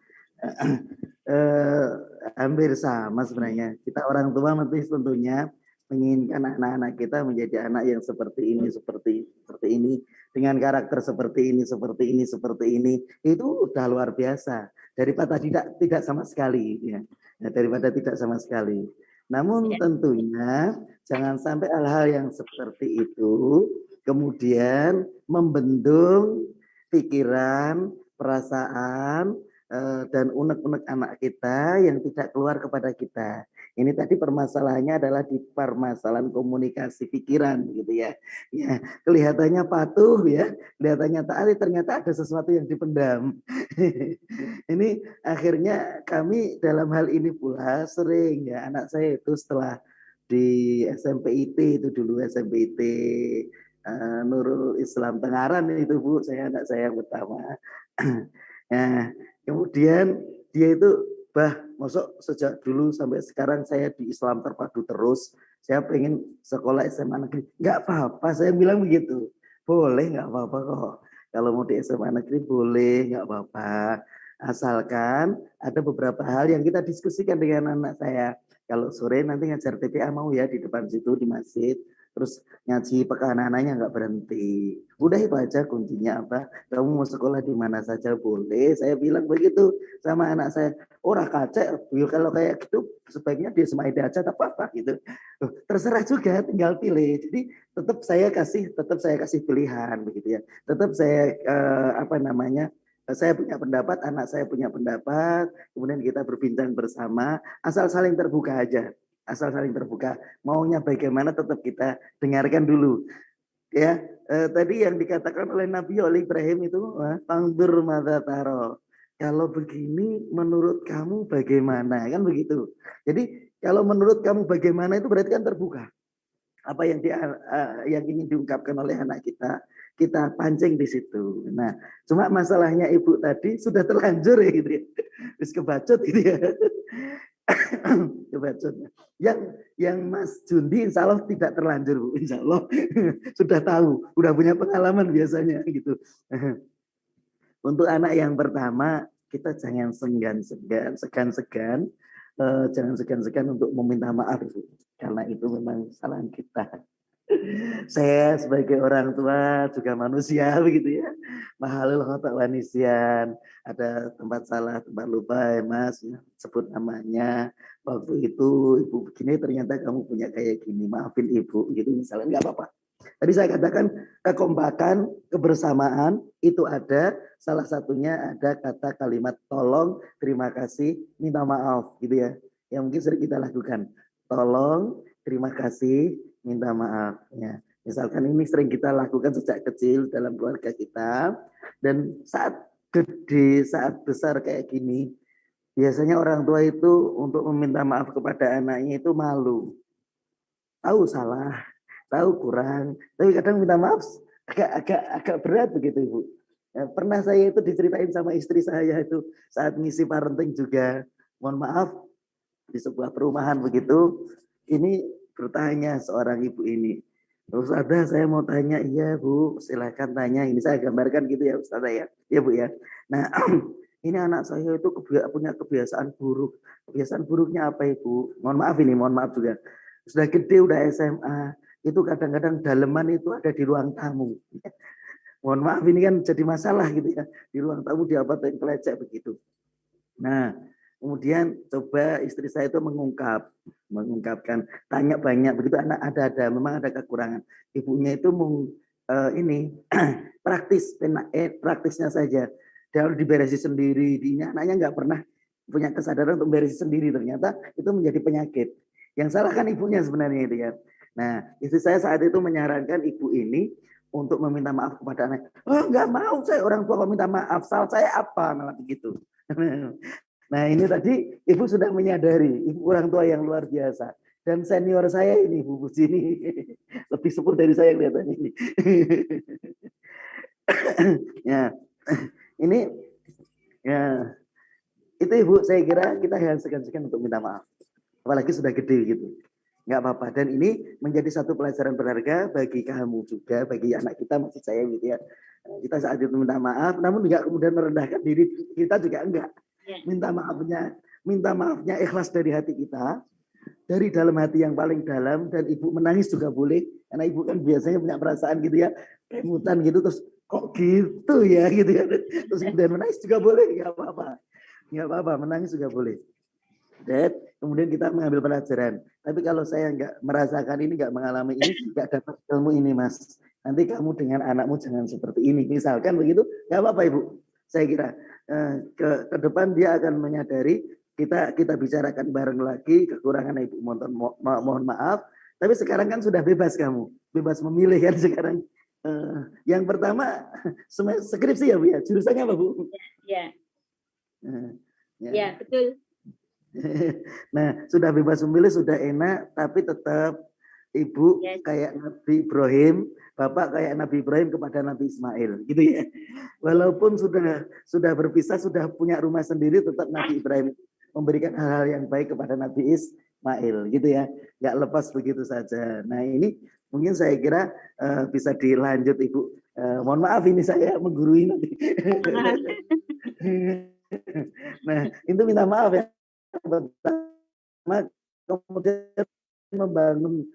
Hampir sama sebenarnya. Kita orang tua tentunya menginginkan anak-anak kita menjadi anak yang seperti ini, dengan karakter seperti ini. Itu udah luar biasa. Daripada tidak sama sekali, ya. Daripada tidak sama sekali. Namun tentunya jangan sampai hal-hal yang seperti itu kemudian membendung pikiran, perasaan, dan unek-unek anak kita yang tidak keluar kepada kita. Ini tadi permasalahannya adalah di permasalahan komunikasi pikiran gitu ya. Ya, kelihatannya patuh ya, kelihatannya taat, ternyata ada sesuatu yang dipendam. Ini akhirnya kami dalam hal ini pula sering ya, anak saya itu setelah di SMPIT itu dulu SMPIT Nurul Islam Tengaran itu Bu, anak saya yang pertama. Nah, kemudian dia itu masuk sejak dulu sampai sekarang saya di Islam terpadu terus. Saya pengen sekolah SMA negeri. Enggak apa-apa, saya bilang begitu. Boleh, nggak apa-apa kok. Kalau mau di SMA negeri boleh, nggak apa-apa. Asalkan ada beberapa hal yang kita diskusikan dengan anak saya. Kalau sore nanti ngajar TPA mau ya di depan situ di masjid. Terus ngaji anak-anaknya nggak berhenti. Udah itu aja kuncinya apa. Kamu mau sekolah di mana saja boleh. Saya bilang begitu sama anak saya. Orang kacek, kalau kayak gitu sebaiknya di SMA aja tak apa-apa gitu. Terserah juga, tinggal pilih. Jadi tetap saya kasih pilihan begitu ya. Tetap saya saya punya pendapat, anak saya punya pendapat, kemudian kita berbincang bersama, asal saling terbuka aja. Asal saling terbuka. Maunya bagaimana tetap kita dengarkan dulu. Ya, tadi yang dikatakan oleh Nabi Ibrahim itu, "Pangdur madza taro." Kalau begini menurut kamu bagaimana? Kan begitu. Jadi kalau menurut kamu bagaimana itu berarti kan terbuka. Apa yang yang ingin diungkapkan oleh anak kita pancing di situ. Nah, cuma masalahnya ibu tadi sudah terlanjur ya gitu ya. Terus kebacut gitu ya. Kebacut. Yang Mas Jundi insya Allah tidak terlanjur Bu. Insya Allah sudah tahu, udah punya pengalaman biasanya gitu. Untuk anak yang pertama, kita jangan segan-segan untuk meminta maaf, karena itu memang kesalahan kita. Saya sebagai orang tua juga manusia begitu ya. Mahalul khata wa nisyan. Ada tempat salah, tempat lupa ya Mas, sebut namanya. Waktu itu ibu begini ternyata kamu punya kayak gini, maafin ibu gitu misalnya, nggak apa-apa. Tadi saya katakan kekompakan, kebersamaan itu ada, salah satunya ada kata kalimat tolong, terima kasih, minta maaf gitu ya. Yang mungkin sering kita lakukan. Tolong, terima kasih, minta maaf ya. Misalkan ini sering kita lakukan sejak kecil dalam keluarga kita, dan saat gede, saat besar kayak gini, biasanya orang tua itu untuk meminta maaf kepada anaknya itu malu. Tahu salah, tahu kurang, tapi kadang minta maaf agak berat begitu Ibu. Ya, pernah saya itu diceritain sama istri saya itu saat ngisi parenting juga, mohon maaf di sebuah perumahan begitu, ini bertanya seorang ibu ini, Ustazah saya mau tanya, iya Bu, silakan tanya, ini saya gambarkan gitu ya Ustazah ya, ya Bu ya. Nah ini anak saya itu punya kebiasaan buruk, kebiasaan buruknya apa Ibu? Mohon maaf juga. Sudah gede, udah SMA, itu kadang-kadang daleman itu ada di ruang tamu. Mohon maaf ini kan jadi masalah gitu ya. Di ruang tamu diapain pelecek begitu. Nah, kemudian coba istri saya itu mengungkapkan, tanya banyak begitu, anak ada memang ada kekurangan. Ibunya itu praktisnya saja. Dia harus diberesi sendiri, anaknya nggak pernah punya kesadaran untuk beresi sendiri, ternyata itu menjadi penyakit. Yang salah kan ibunya sebenarnya itu ya. Nah, istri saya saat itu menyarankan ibu ini untuk meminta maaf kepada anak. Oh, nggak mau saya orang tua minta maaf, salah saya apa malah begitu. Nah, ini tadi ibu sudah menyadari, ibu orang tua yang luar biasa. Dan senior saya ini Bu Puji ini lebih sepuh dari saya kelihatannya ini. Ya, ini ya itu Ibu, saya kira kita harus segan-segan untuk minta maaf. Apalagi sudah gede gitu. Nggak apa-apa. Dan ini menjadi satu pelajaran berharga bagi kamu juga, bagi anak kita, maksud saya gitu ya. Kita saat itu minta maaf, namun juga kemudian merendahkan diri kita juga enggak. Minta maafnya ikhlas dari hati kita, dari dalam hati yang paling dalam, dan ibu menangis juga boleh, karena ibu kan biasanya punya perasaan gitu ya, remutan gitu, terus kok gitu ya gitu ya. Terus kemudian menangis juga boleh, nggak apa-apa, menangis juga boleh. Dan kemudian kita mengambil pelajaran. Tapi kalau saya nggak merasakan ini, nggak mengalami ini, nggak dapat ilmu ini Mas. Nanti kamu dengan anakmu jangan seperti ini. Misalkan begitu, nggak apa-apa Ibu. Saya kira ke depan dia akan menyadari, kita bicarakan bareng lagi kekurangan Ibu, mohon maaf. Tapi sekarang kan sudah bebas kamu, bebas memilih kan sekarang. Yang pertama skripsi ya Bu ya. Jurusannya apa Bu? Ya. Ya betul. Nah, sudah bebas memilih, sudah enak, tapi tetap Ibu kayak Nabi Ibrahim, Bapak kayak Nabi Ibrahim kepada Nabi Ismail, gitu ya. Walaupun sudah berpisah, sudah punya rumah sendiri, tetap Nabi Ibrahim memberikan hal-hal yang baik kepada Nabi Mail gitu ya, nggak lepas begitu saja. Nah ini mungkin saya kira bisa dilanjut Ibu. Mohon maaf ini saya menggurui nanti. Nah itu minta maaf ya. Pertama kemudian membangun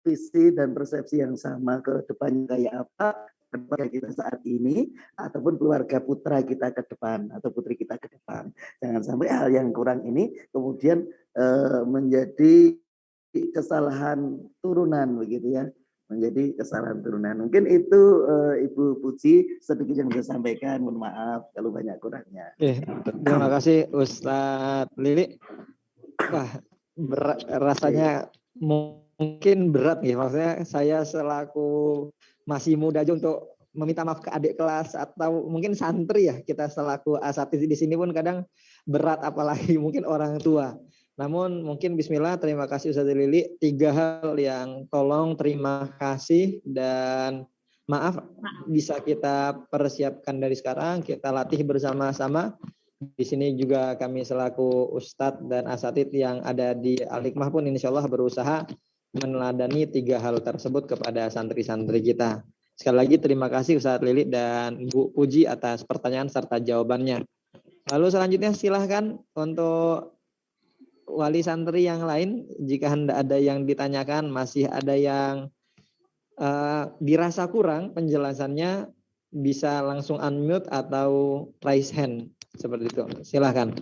visi dan persepsi yang sama ke depannya kayak apa keluarga kita saat ini ataupun keluarga putra kita ke depan atau putri kita ke depan. Jangan sampai hal yang kurang ini kemudian menjadi kesalahan turunan begitu ya, menjadi kesalahan turunan. Mungkin itu Ibu Puji sedikit yang bisa sampaikan. Mohon maaf kalau banyak kurangnya. Terima kasih Ustadz Lili. Wah, rasanya mungkin berat nih, maksudnya saya selaku masih muda aja untuk meminta maaf ke adik kelas atau mungkin santri ya, kita selaku asatidz di sini pun kadang berat, apalagi mungkin orang tua. Namun mungkin bismillah, terima kasih Ustadz Lili. 3 hal yang tolong terima kasih dan maaf bisa kita persiapkan dari sekarang, kita latih bersama-sama. Di sini juga kami selaku Ustadz dan asatidz yang ada di Al-Hikmah pun insya Allah berusaha meneladani 3 hal tersebut kepada santri-santri kita. Sekali lagi terima kasih Ustadz Lili dan Bu Puji atas pertanyaan serta jawabannya. Lalu selanjutnya silahkan untuk wali santri yang lain, jika hendak ada yang ditanyakan, masih ada yang dirasa kurang penjelasannya, bisa langsung unmute atau raise hand seperti itu. Silahkan.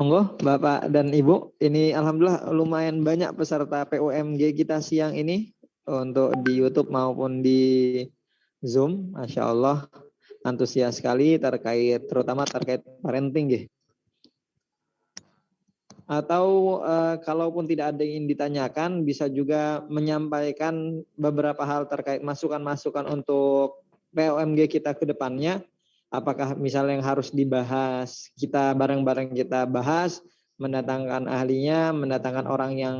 Monggo Bapak dan Ibu, ini alhamdulillah lumayan banyak peserta PUMG kita siang ini untuk di YouTube maupun di Zoom. Masya Allah antusias sekali terutama terkait parenting ya. Atau kalaupun tidak ada yang ditanyakan, bisa juga menyampaikan beberapa hal terkait masukan-masukan untuk PUMG kita ke depannya. Apakah misalnya yang harus dibahas, kita bareng-bareng kita bahas, mendatangkan ahlinya, mendatangkan orang yang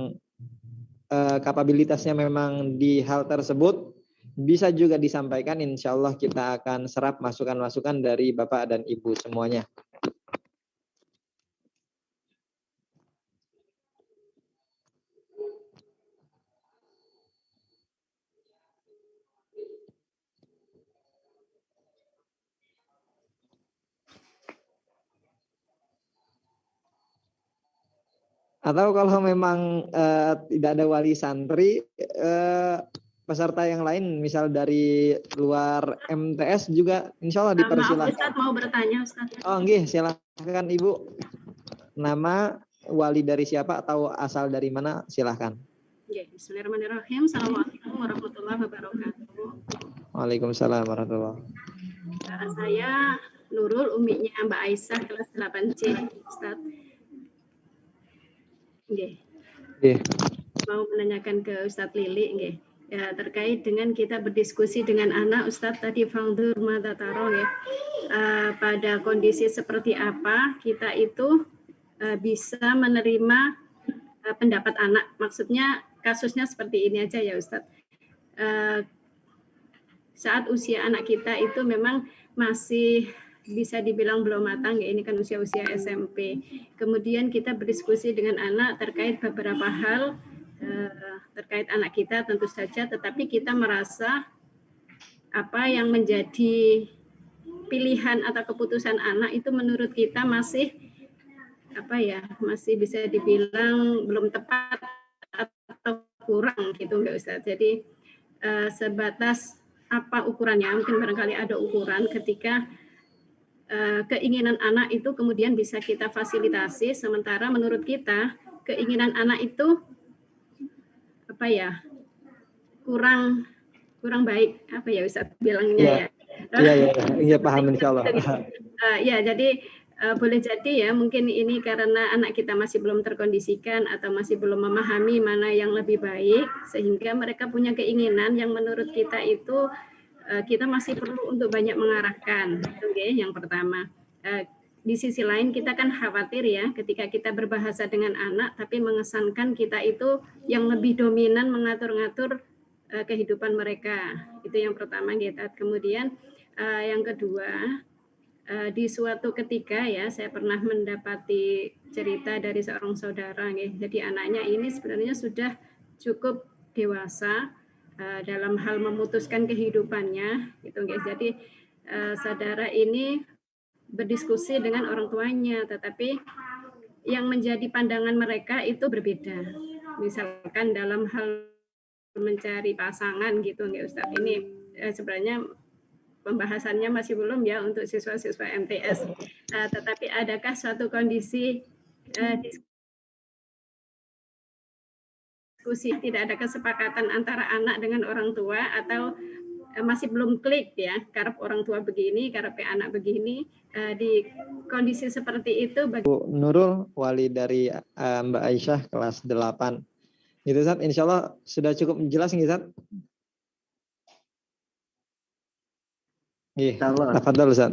kapabilitasnya memang di hal tersebut, bisa juga disampaikan. Insya Allah kita akan serap masukan-masukan dari Bapak dan Ibu semuanya. Atau kalau memang tidak ada wali santri, peserta yang lain, misal dari luar MTS juga, insya Allah dipersilahkan. Maaf Ustadz, mau bertanya Ustadz. Oh nggih, silahkan Ibu. Nama, wali dari siapa atau asal dari mana, silahkan. Bismillahirrahmanirrahim. Assalamualaikum warahmatullahi wabarakatuh. Waalaikumsalam warahmatullahi wabarakatuh. Saya Nurul, uminya Mbak Aisyah, kelas 8C, Ustadz. Mau menanyakan ke Ustadz Lili, ya, terkait dengan kita berdiskusi dengan anak Ustadz tadi Fangdur Madataro ya, pada kondisi seperti apa kita itu bisa menerima pendapat anak. Maksudnya kasusnya seperti ini aja ya Ustadz. Saat usia anak kita itu memang masih bisa dibilang belum matang ya, ini kan usia-usia SMP. Kemudian kita berdiskusi dengan anak terkait beberapa hal terkait anak kita tentu saja, tetapi kita merasa apa yang menjadi pilihan atau keputusan anak itu menurut kita masih masih bisa dibilang belum tepat atau kurang gitu Mbak Ustadz. Jadi sebatas apa ukurannya, mungkin barangkali ada ukuran ketika keinginan anak itu kemudian bisa kita fasilitasi, sementara menurut kita keinginan anak itu kurang baik, Ustadz bilangnya ya. Iya paham insyaallah. Ya, jadi boleh jadi ya mungkin ini karena anak kita masih belum terkondisikan atau masih belum memahami mana yang lebih baik, sehingga mereka punya keinginan yang menurut kita itu kita masih perlu untuk banyak mengarahkan. Itu yang pertama. di sisi lain kita kan khawatir ya ketika kita berbahasa dengan anak tapi mengesankan kita itu yang lebih dominan mengatur-ngatur kehidupan mereka. Itu yang pertama gitu. Kemudian yang kedua, di suatu ketika ya saya pernah mendapati cerita dari seorang saudara ya. Jadi anaknya ini sebenarnya sudah cukup dewasa dalam hal memutuskan kehidupannya gitu guys. Jadi saudara ini berdiskusi dengan orang tuanya, tetapi yang menjadi pandangan mereka itu berbeda. Misalkan dalam hal mencari pasangan gitu nggak Ustaz. Ini sebenarnya pembahasannya masih belum ya untuk siswa-siswa MTS. Tetapi adakah suatu kondisi diskusi tidak ada kesepakatan antara anak dengan orang tua atau masih belum klik ya, karep orang tua begini, karep anak begini, di kondisi seperti itu Bu Nurul, wali dari Mbak Aisyah kelas 8. Gitu Ustaz, insya Allah sudah cukup jelas nih Ustaz. Iya, tafadhol Ustaz.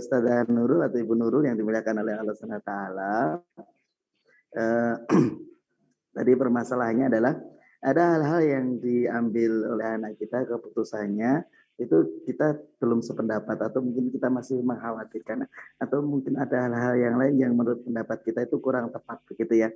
Ustazah Nurul atau Ibu Nurul yang dimuliakan oleh Allah Subhanahu wa taala. Tadi permasalahannya adalah ada hal-hal yang diambil oleh anak kita keputusannya itu kita belum sependapat atau mungkin kita masih mengkhawatirkan atau mungkin ada hal-hal yang lain yang menurut pendapat kita itu kurang tepat begitu ya.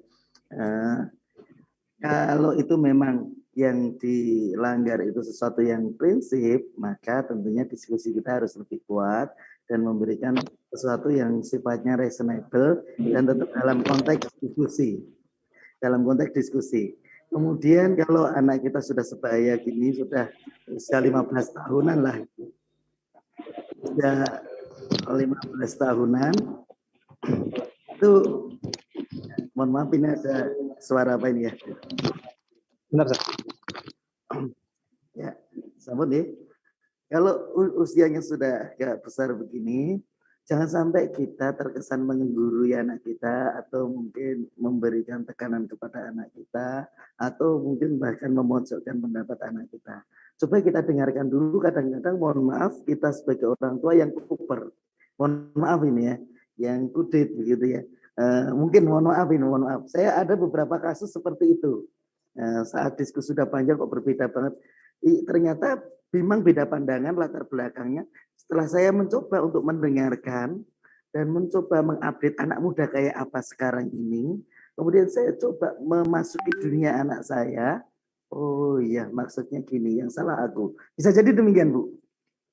Kalau itu memang yang dilanggar itu sesuatu yang prinsip, maka tentunya diskusi kita harus lebih kuat dan memberikan sesuatu yang sifatnya reasonable dan tetap dalam konteks diskusi. Dalam konteks diskusi. Kemudian kalau anak kita sudah sebaya gini, sudah usia 15 tahunan lah. Sudah 15 tahunan, itu mohon maaf ini ada suara apa ini ya? Benar, Ustaz. Ya, sambut nih. Kalau usianya sudah agak besar begini, jangan sampai kita terkesan menggurui anak kita atau mungkin memberikan tekanan kepada anak kita atau mungkin bahkan memojokkan pendapat anak kita. Coba kita dengarkan dulu, kadang-kadang mohon maaf kita sebagai orang tua yang kuper. Mohon maaf ini ya, yang kudit begitu ya. Mungkin mohon maaf. Saya ada beberapa kasus seperti itu. Saat diskusi sudah panjang kok berbeda banget. Ternyata memang beda pandangan latar belakangnya. Setelah saya mencoba untuk mendengarkan dan mencoba mengupdate anak muda kayak apa sekarang ini, kemudian saya coba memasuki dunia anak saya. Oh iya, maksudnya gini, yang salah aku. Bisa jadi demikian, Bu.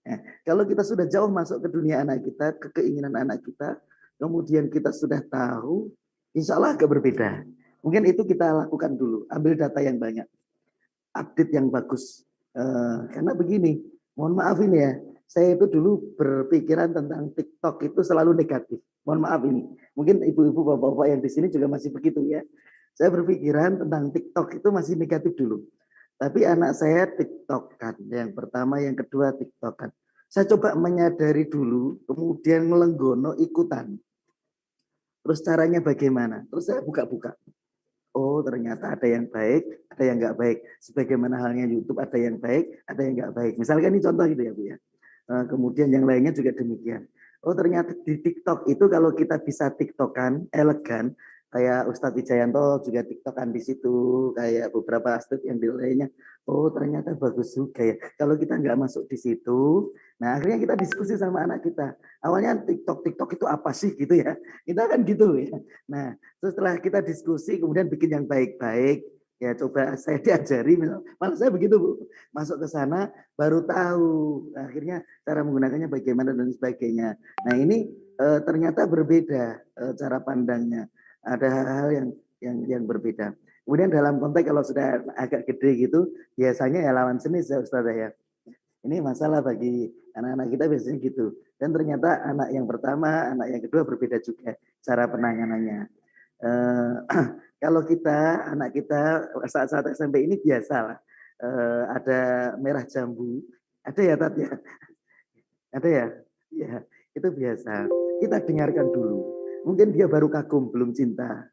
Nah, kalau kita sudah jauh masuk ke dunia anak kita, ke keinginan anak kita, kemudian kita sudah tahu, insya Allah agak berbeda. Mungkin itu kita lakukan dulu, ambil data yang banyak, update yang bagus. Karena begini, mohon maaf ini ya, saya itu dulu berpikiran tentang TikTok itu selalu negatif. Mohon maaf ini, mungkin ibu-ibu, bapak-bapak yang di sini juga masih begitu ya. Saya berpikiran tentang TikTok itu masih negatif dulu. Tapi anak saya TikTokan, yang pertama, yang kedua TikTokan. Saya coba menyadari dulu, kemudian ngelenggono ikutan. Terus caranya bagaimana? Terus saya buka-buka. Oh ternyata ada yang baik, ada yang nggak baik. Sebagaimana halnya YouTube ada yang baik, ada yang nggak baik. Misalkan ini contoh gitu ya Bu ya. Kemudian yang lainnya juga demikian. Oh ternyata di TikTok itu kalau kita bisa TikTokan elegan, kayak Ustadz Wijayanto juga TikTokan di situ, kayak beberapa astrid yang di lainnya. Oh ternyata bagus juga ya. Kalau kita nggak masuk di situ, nah akhirnya kita diskusi sama anak kita. Awalnya TikTok itu apa sih gitu ya? Kita kan gitu ya. Nah setelah kita diskusi kemudian bikin yang baik-baik. Ya coba saya diajari, malah saya begitu Bu. Masuk ke sana baru tahu akhirnya cara menggunakannya bagaimana dan sebagainya. Nah ini ternyata berbeda cara pandangnya. Ada hal-hal yang berbeda. Kemudian dalam konteks kalau sudah agak gede gitu, biasanya ya lawan jenis ya Ustazah ya. Ini masalah bagi anak-anak kita biasanya gitu. Dan ternyata anak yang pertama, anak yang kedua berbeda juga cara penanganannya. Kalau kita, anak kita saat-saat SMP ini biasalah. Ada merah jambu. Ada ya Tat ya? Ada ya? Ya, itu biasa. Kita dengarkan dulu. Mungkin dia baru kagum, belum cinta.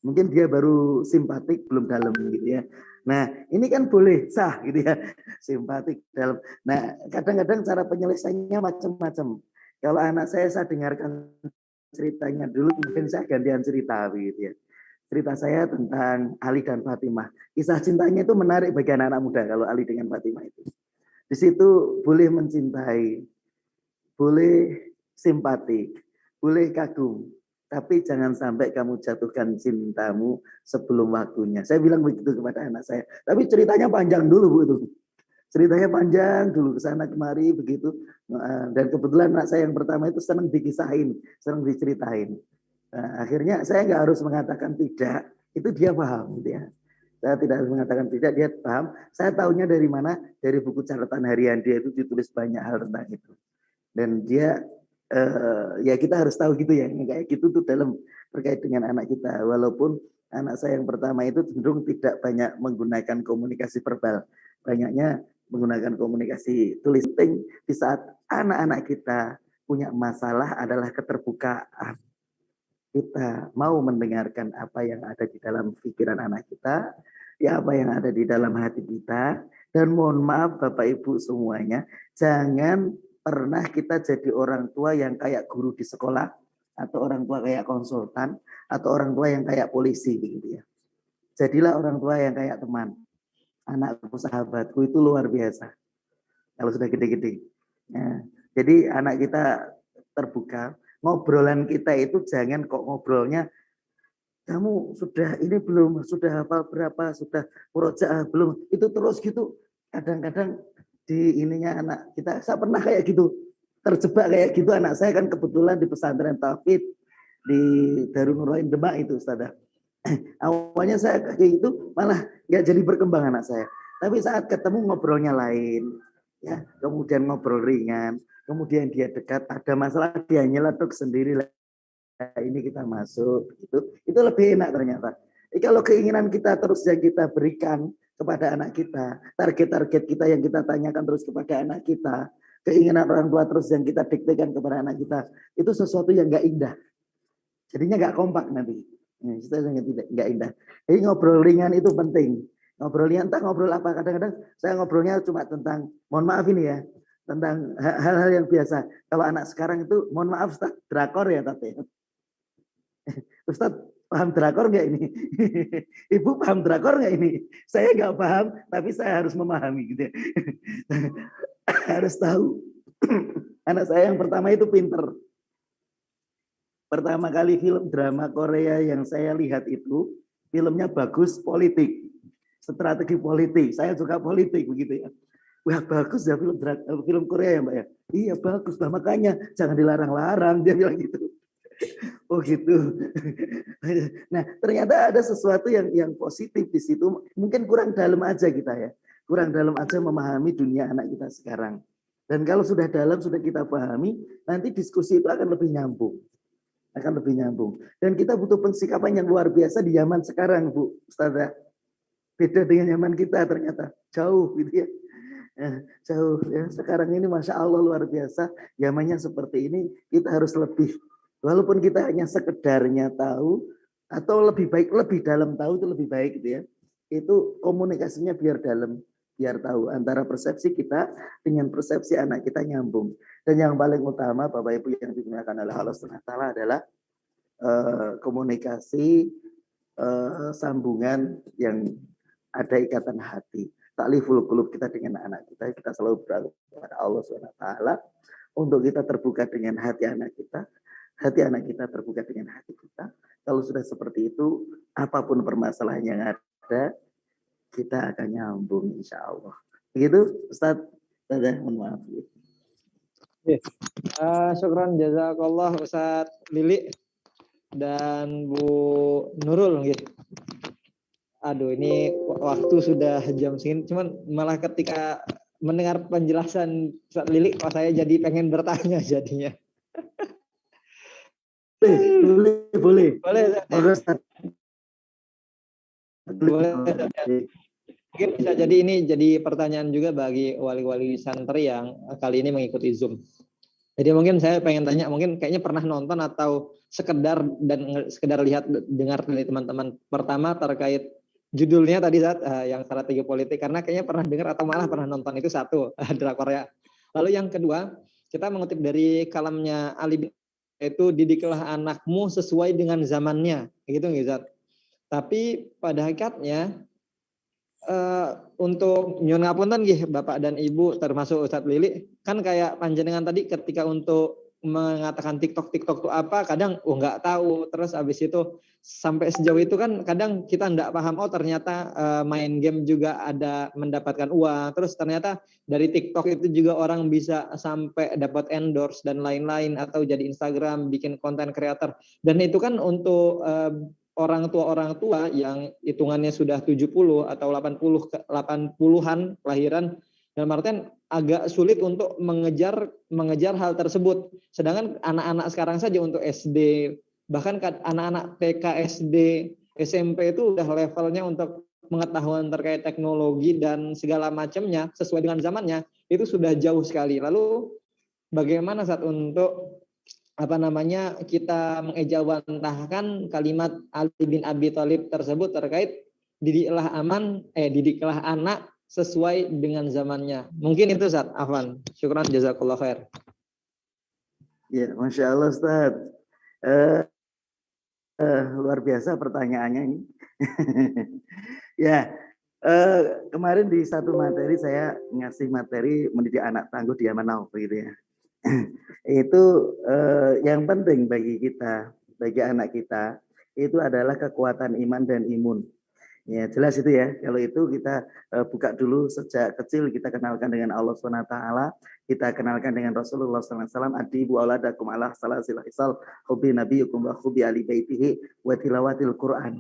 Mungkin dia baru simpatik, belum dalam gitu ya. Nah, ini kan boleh sah gitu ya. Simpatik dalam. Nah, kadang-kadang cara penyelesaiannya macam-macam. Kalau anak saya dengarkan ceritanya dulu, mungkin saya gantian cerita begitu ya. Cerita saya tentang Ali dan Fatimah. Kisah cintanya itu menarik bagi anak-anak muda kalau Ali dengan Fatimah itu. Di situ boleh mencintai, boleh simpati, boleh kagum, tapi jangan sampai kamu jatuhkan cintamu sebelum waktunya. Saya bilang begitu kepada anak saya. Tapi ceritanya panjang dulu Bu itu. Ceritanya panjang dulu ke sana kemari begitu. Dan kebetulan anak saya yang pertama itu senang dikisahin, senang diceritain. Nah, akhirnya saya nggak harus mengatakan tidak, itu dia paham gitu ya. Saya tidak harus mengatakan tidak, dia paham. Saya tahunya dari mana? Dari buku catatan harian dia itu ditulis banyak hal tentang itu. Dan dia ya kita harus tahu gitu ya, kayak gitu tuh dalam terkait dengan anak kita. Walaupun anak saya yang pertama itu cenderung tidak banyak menggunakan komunikasi verbal, banyaknya menggunakan komunikasi tulis. Penting di saat anak-anak kita punya masalah adalah keterbukaan. Kita mau mendengarkan apa yang ada di dalam pikiran anak kita, ya apa yang ada di dalam hati kita. Dan mohon maaf Bapak Ibu semuanya, jangan pernah kita jadi orang tua yang kayak guru di sekolah, atau orang tua kayak konsultan, atau orang tua yang kayak polisi begitu ya. Jadilah orang tua yang kayak teman. Anakku sahabatku itu luar biasa. Kalau sudah gede-gede. Ya. Jadi anak kita terbuka. Ngobrolan kita itu jangan kok ngobrolnya, kamu sudah ini belum, sudah hafal berapa, sudah murojaah belum, itu terus gitu. Kadang-kadang di ininya anak kita, saya pernah kayak gitu, terjebak kayak gitu. Anak saya kan kebetulan di pesantren Tauhid di Darul Nurain Demak itu Ustazah. Awalnya saya kayak gitu malah nggak jadi berkembang anak saya. Tapi saat ketemu ngobrolnya lain, ya kemudian ngobrol ringan, kemudian dia dekat, ada masalah dia nyeletuk sendiri. Ini kita masuk, itu lebih enak ternyata. Jadi kalau keinginan kita terus yang kita berikan kepada anak kita, target-target kita yang kita tanyakan terus kepada anak kita, keinginan orang tua terus yang kita diktekan kepada anak kita, itu sesuatu yang nggak indah. Jadinya nggak kompak nanti. Itu nggak indah. Jadi ngobrol ringan itu penting. Ngobrol ringan, entah ngobrol apa. Kadang-kadang saya ngobrolnya cuma tentang, mohon maaf ini ya, tentang hal-hal yang biasa. Kalau anak sekarang itu, mohon maaf Ustaz, drakor ya tapi. Ustaz, paham drakor nggak ini? Ibu paham drakor nggak ini? Saya nggak paham, tapi saya harus memahami gitu ya. Harus tahu. Anak saya yang pertama itu pinter. Pertama kali film drama Korea yang saya lihat itu, filmnya bagus, politik. Strategi politik. Saya suka politik begitu ya. Wah bagus ya film Korea ya Mbak ya. Iya bagus lah, makanya jangan dilarang-larang, dia bilang gitu. Oh gitu. Nah ternyata ada sesuatu yang positif di situ. Mungkin kurang dalam aja kita ya. Kurang dalam aja memahami dunia anak kita sekarang. Dan kalau sudah dalam, sudah kita pahami, nanti diskusi itu akan lebih nyambung. Akan lebih nyambung. Dan kita butuh pensikapan yang luar biasa di zaman sekarang, Bu Ustazah. Beda dengan zaman kita ternyata. Jauh gitu ya. Jauh ya. Sekarang ini Masya Allah luar biasa. Zamannya seperti ini, kita harus lebih. Walaupun kita hanya sekedarnya tahu, atau lebih baik, lebih dalam tahu itu lebih baik gitu ya. Itu komunikasinya biar dalam. Biar tahu antara persepsi kita dengan persepsi anak kita nyambung. Dan yang paling utama Bapak Ibu yang dimuliakan oleh Allah SWT adalah komunikasi sambungan yang ada ikatan hati. Ta'liful qulub kita dengan anak kita. Kita selalu berdoa kepada Allah SWT untuk kita terbuka dengan hati anak kita. Hati anak kita terbuka dengan hati kita. Kalau sudah seperti itu, apapun permasalahan yang ada, kita akan nyambung insya Allah. Begitu Ustaz. Mohon maaf. Syukran jazakallah Ustaz Lili dan Bu Nurul. Aduh ini waktu sudah jam segini, cuman malah ketika mendengar penjelasan Ustaz Lili, saya jadi pengen bertanya jadinya. Boleh. Boleh. Mungkin bisa jadi ini jadi pertanyaan juga bagi wali-wali santri yang kali ini mengikuti Zoom. Jadi mungkin saya pengen tanya, mungkin kayaknya pernah nonton atau sekedar lihat dengar dari teman-teman. Pertama terkait judulnya tadi saat yang strategi politik, karena kayaknya pernah dengar atau malah pernah nonton itu satu drakornya. Lalu yang kedua kita mengutip dari kalamnya Ali bin, itu didiklah anakmu sesuai dengan zamannya, gitu nggih Ustaz. Tapi pada hakikatnya untuk nyuwun ngapunten nggih Bapak dan Ibu termasuk Ustadz Lili, kan kayak panjenengan tadi ketika untuk mengatakan TikTok itu apa, kadang nggak tahu, terus abis itu sampai sejauh itu kan kadang kita nggak paham, oh ternyata main game juga ada mendapatkan uang, terus ternyata dari TikTok itu juga orang bisa sampai dapat endorse dan lain-lain, atau jadi Instagram bikin konten creator, dan itu kan untuk orang tua yang hitungannya sudah 70 atau 80-an kelahiran, dalam artian agak sulit untuk mengejar hal tersebut. Sedangkan anak-anak sekarang saja untuk SD, bahkan anak-anak TK, SD, SMP itu udah levelnya untuk pengetahuan terkait teknologi dan segala macamnya sesuai dengan zamannya itu sudah jauh sekali. Lalu bagaimana saat untuk kita mengejawantahkan kalimat Ali bin Abi Thalib tersebut terkait didiklah anak sesuai dengan zamannya. Mungkin itu Ustaz. Afwan. Syukran, jazakallah khair. Ya, Masya Allah Ustaz. Luar biasa pertanyaannya ini. Ya, kemarin di satu materi saya ngasih materi mendidik anak tangguh di zaman now, begitu ya. Itu yang penting bagi kita, bagi anak kita, itu adalah kekuatan iman dan imun. Ya jelas itu ya. Kalau itu kita buka dulu sejak kecil, kita kenalkan dengan Allah SWT, kita kenalkan dengan Rasulullah SAW. Adibu auladakum ala salasil hisal, hubi nabiyukum wa hubi ali baitihi wa tilawatil Quran.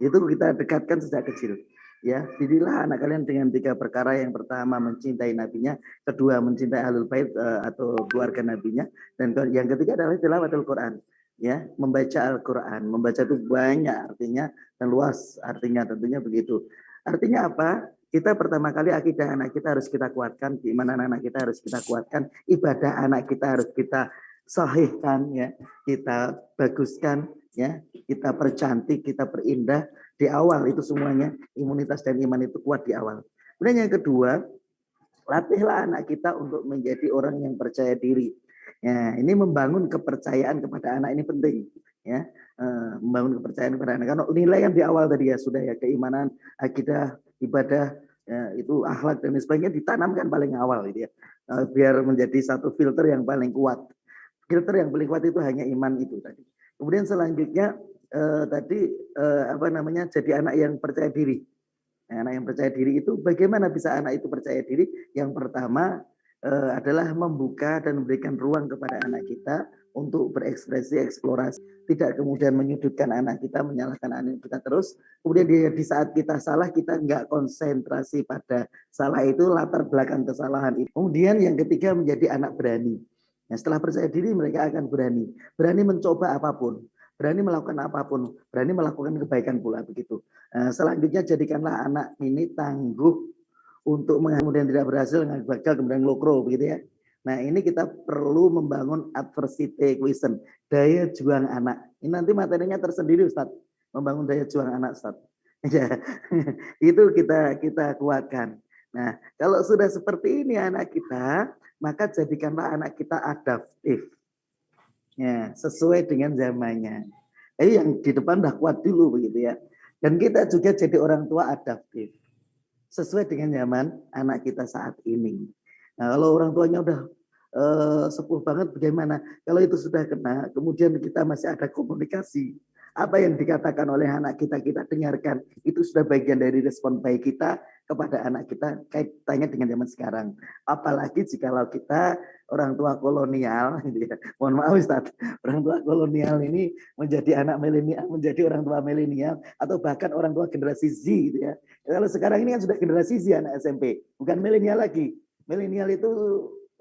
Itu kita dekatkan sejak kecil. Ya, didiklah anak kalian dengan 3 perkara. Yang pertama mencintai nabinya, kedua mencintai ahlul bait atau keluarga nabinya, dan yang ketiga adalah tilawatul Quran. Ya, membaca Al-Quran. Membaca itu banyak artinya dan luas artinya, tentunya begitu. Artinya apa? Kita pertama kali akidah anak kita harus kita kuatkan, keimanan anak kita harus kita kuatkan, ibadah anak kita harus kita sahihkan, ya, kita baguskan, ya, kita percantik, kita perindah di awal. Itu semuanya imunitas dan iman itu kuat di awal. Kemudian yang kedua, latihlah anak kita untuk menjadi orang yang percaya diri. Ya, ini membangun kepercayaan kepada anak ini penting, ya, membangun kepercayaan kepada anak. Karena nilai yang di awal tadi ya sudah ya, keimanan, akidah, ibadah, ya, itu akhlak dan sebagainya ditanamkan paling awal, gitu ya, biar menjadi satu filter yang paling kuat. Filter yang paling kuat itu hanya iman itu tadi. Kemudian selanjutnya jadi anak yang percaya diri. Nah, anak yang percaya diri itu bagaimana bisa anak itu percaya diri? Yang pertama adalah membuka dan memberikan ruang kepada anak kita untuk berekspresi, eksplorasi. Tidak kemudian menyudutkan anak kita, menyalahkan anak kita terus. Kemudian di saat kita salah, kita nggak konsentrasi pada salah itu, latar belakang kesalahan itu. Kemudian yang ketiga menjadi anak berani. Nah, setelah percaya diri mereka akan berani mencoba apapun, berani melakukan apapun, berani melakukan kebaikan pula begitu. Selanjutnya jadikanlah anak ini tangguh untuk kemudian tidak berhasil, gagal, kemudian lokro begitu ya. Nah ini kita perlu membangun adversity quotient, daya juang anak. Ini nanti materinya tersendiri Ustaz, membangun daya juang anak Ustaz. Itu kita kuatkan. Nah kalau sudah seperti ini anak kita, maka jadikanlah anak kita adaptif. Ya, sesuai dengan zamannya. Yang di depan dah kuat dulu begitu ya. Dan kita juga jadi orang tua adaptif, sesuai dengan zaman anak kita saat ini. Nah, kalau orang tuanya udah sepuh banget bagaimana? Kalau itu sudah kena, kemudian kita masih ada komunikasi. Apa yang dikatakan oleh anak kita dengarkan. Itu sudah bagian dari respon baik kita kepada anak kita kaitannya dengan zaman sekarang. Apalagi jikalau kita orang tua kolonial, gitu ya. Mohon maaf Ustaz, orang tua kolonial ini menjadi anak milenial, menjadi orang tua milenial, atau bahkan orang tua generasi Z, gitu ya. Kalau sekarang ini kan sudah generasi Z anak SMP, bukan milenial lagi. Milenial itu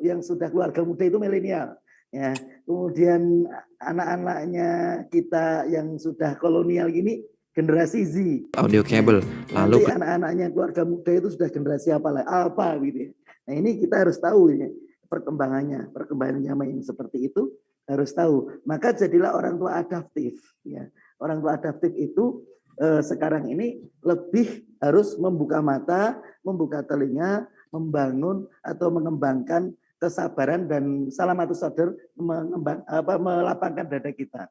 yang sudah keluarga muda itu milenial. Ya, kemudian anak-anaknya kita yang sudah kolonial gini generasi Z. Audio kabel. Lalu anak-anaknya keluarga muda itu sudah generasi apa gitu ya. Nah, ini kita harus tahu ya, perkembangan zaman yang seperti itu harus tahu. Maka jadilah orang tua adaptif ya. Orang tua adaptif itu sekarang ini lebih harus membuka mata, membuka telinga, membangun atau mengembangkan kesabaran dan salamatus sadar melapangkan dada kita.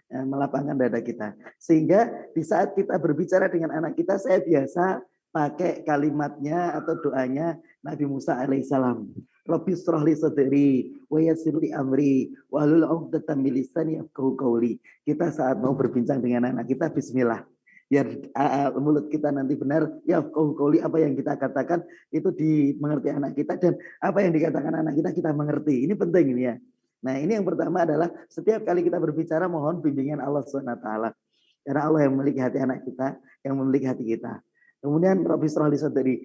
Melapangkan dada kita. Sehingga di saat kita berbicara dengan anak kita, saya biasa pakai kalimatnya atau doanya Nabi Musa alaihissalam. Rabbi shrah li sadri wa yassir li amri wahlul 'uqdatam min lisani yafqahu qawli. Kita saat mau berbincang dengan anak kita, bismillah. Biar mulut kita nanti benar, yafqahu qawli, apa yang kita katakan itu dimengerti anak kita, dan apa yang dikatakan anak kita mengerti. Ini penting ini ya. Nah, ini yang pertama adalah setiap kali kita berbicara mohon bimbingan Allah SWT. Karena Allah yang memiliki hati anak kita, yang memiliki hati kita. Kemudian Rabbi shrah li sadri,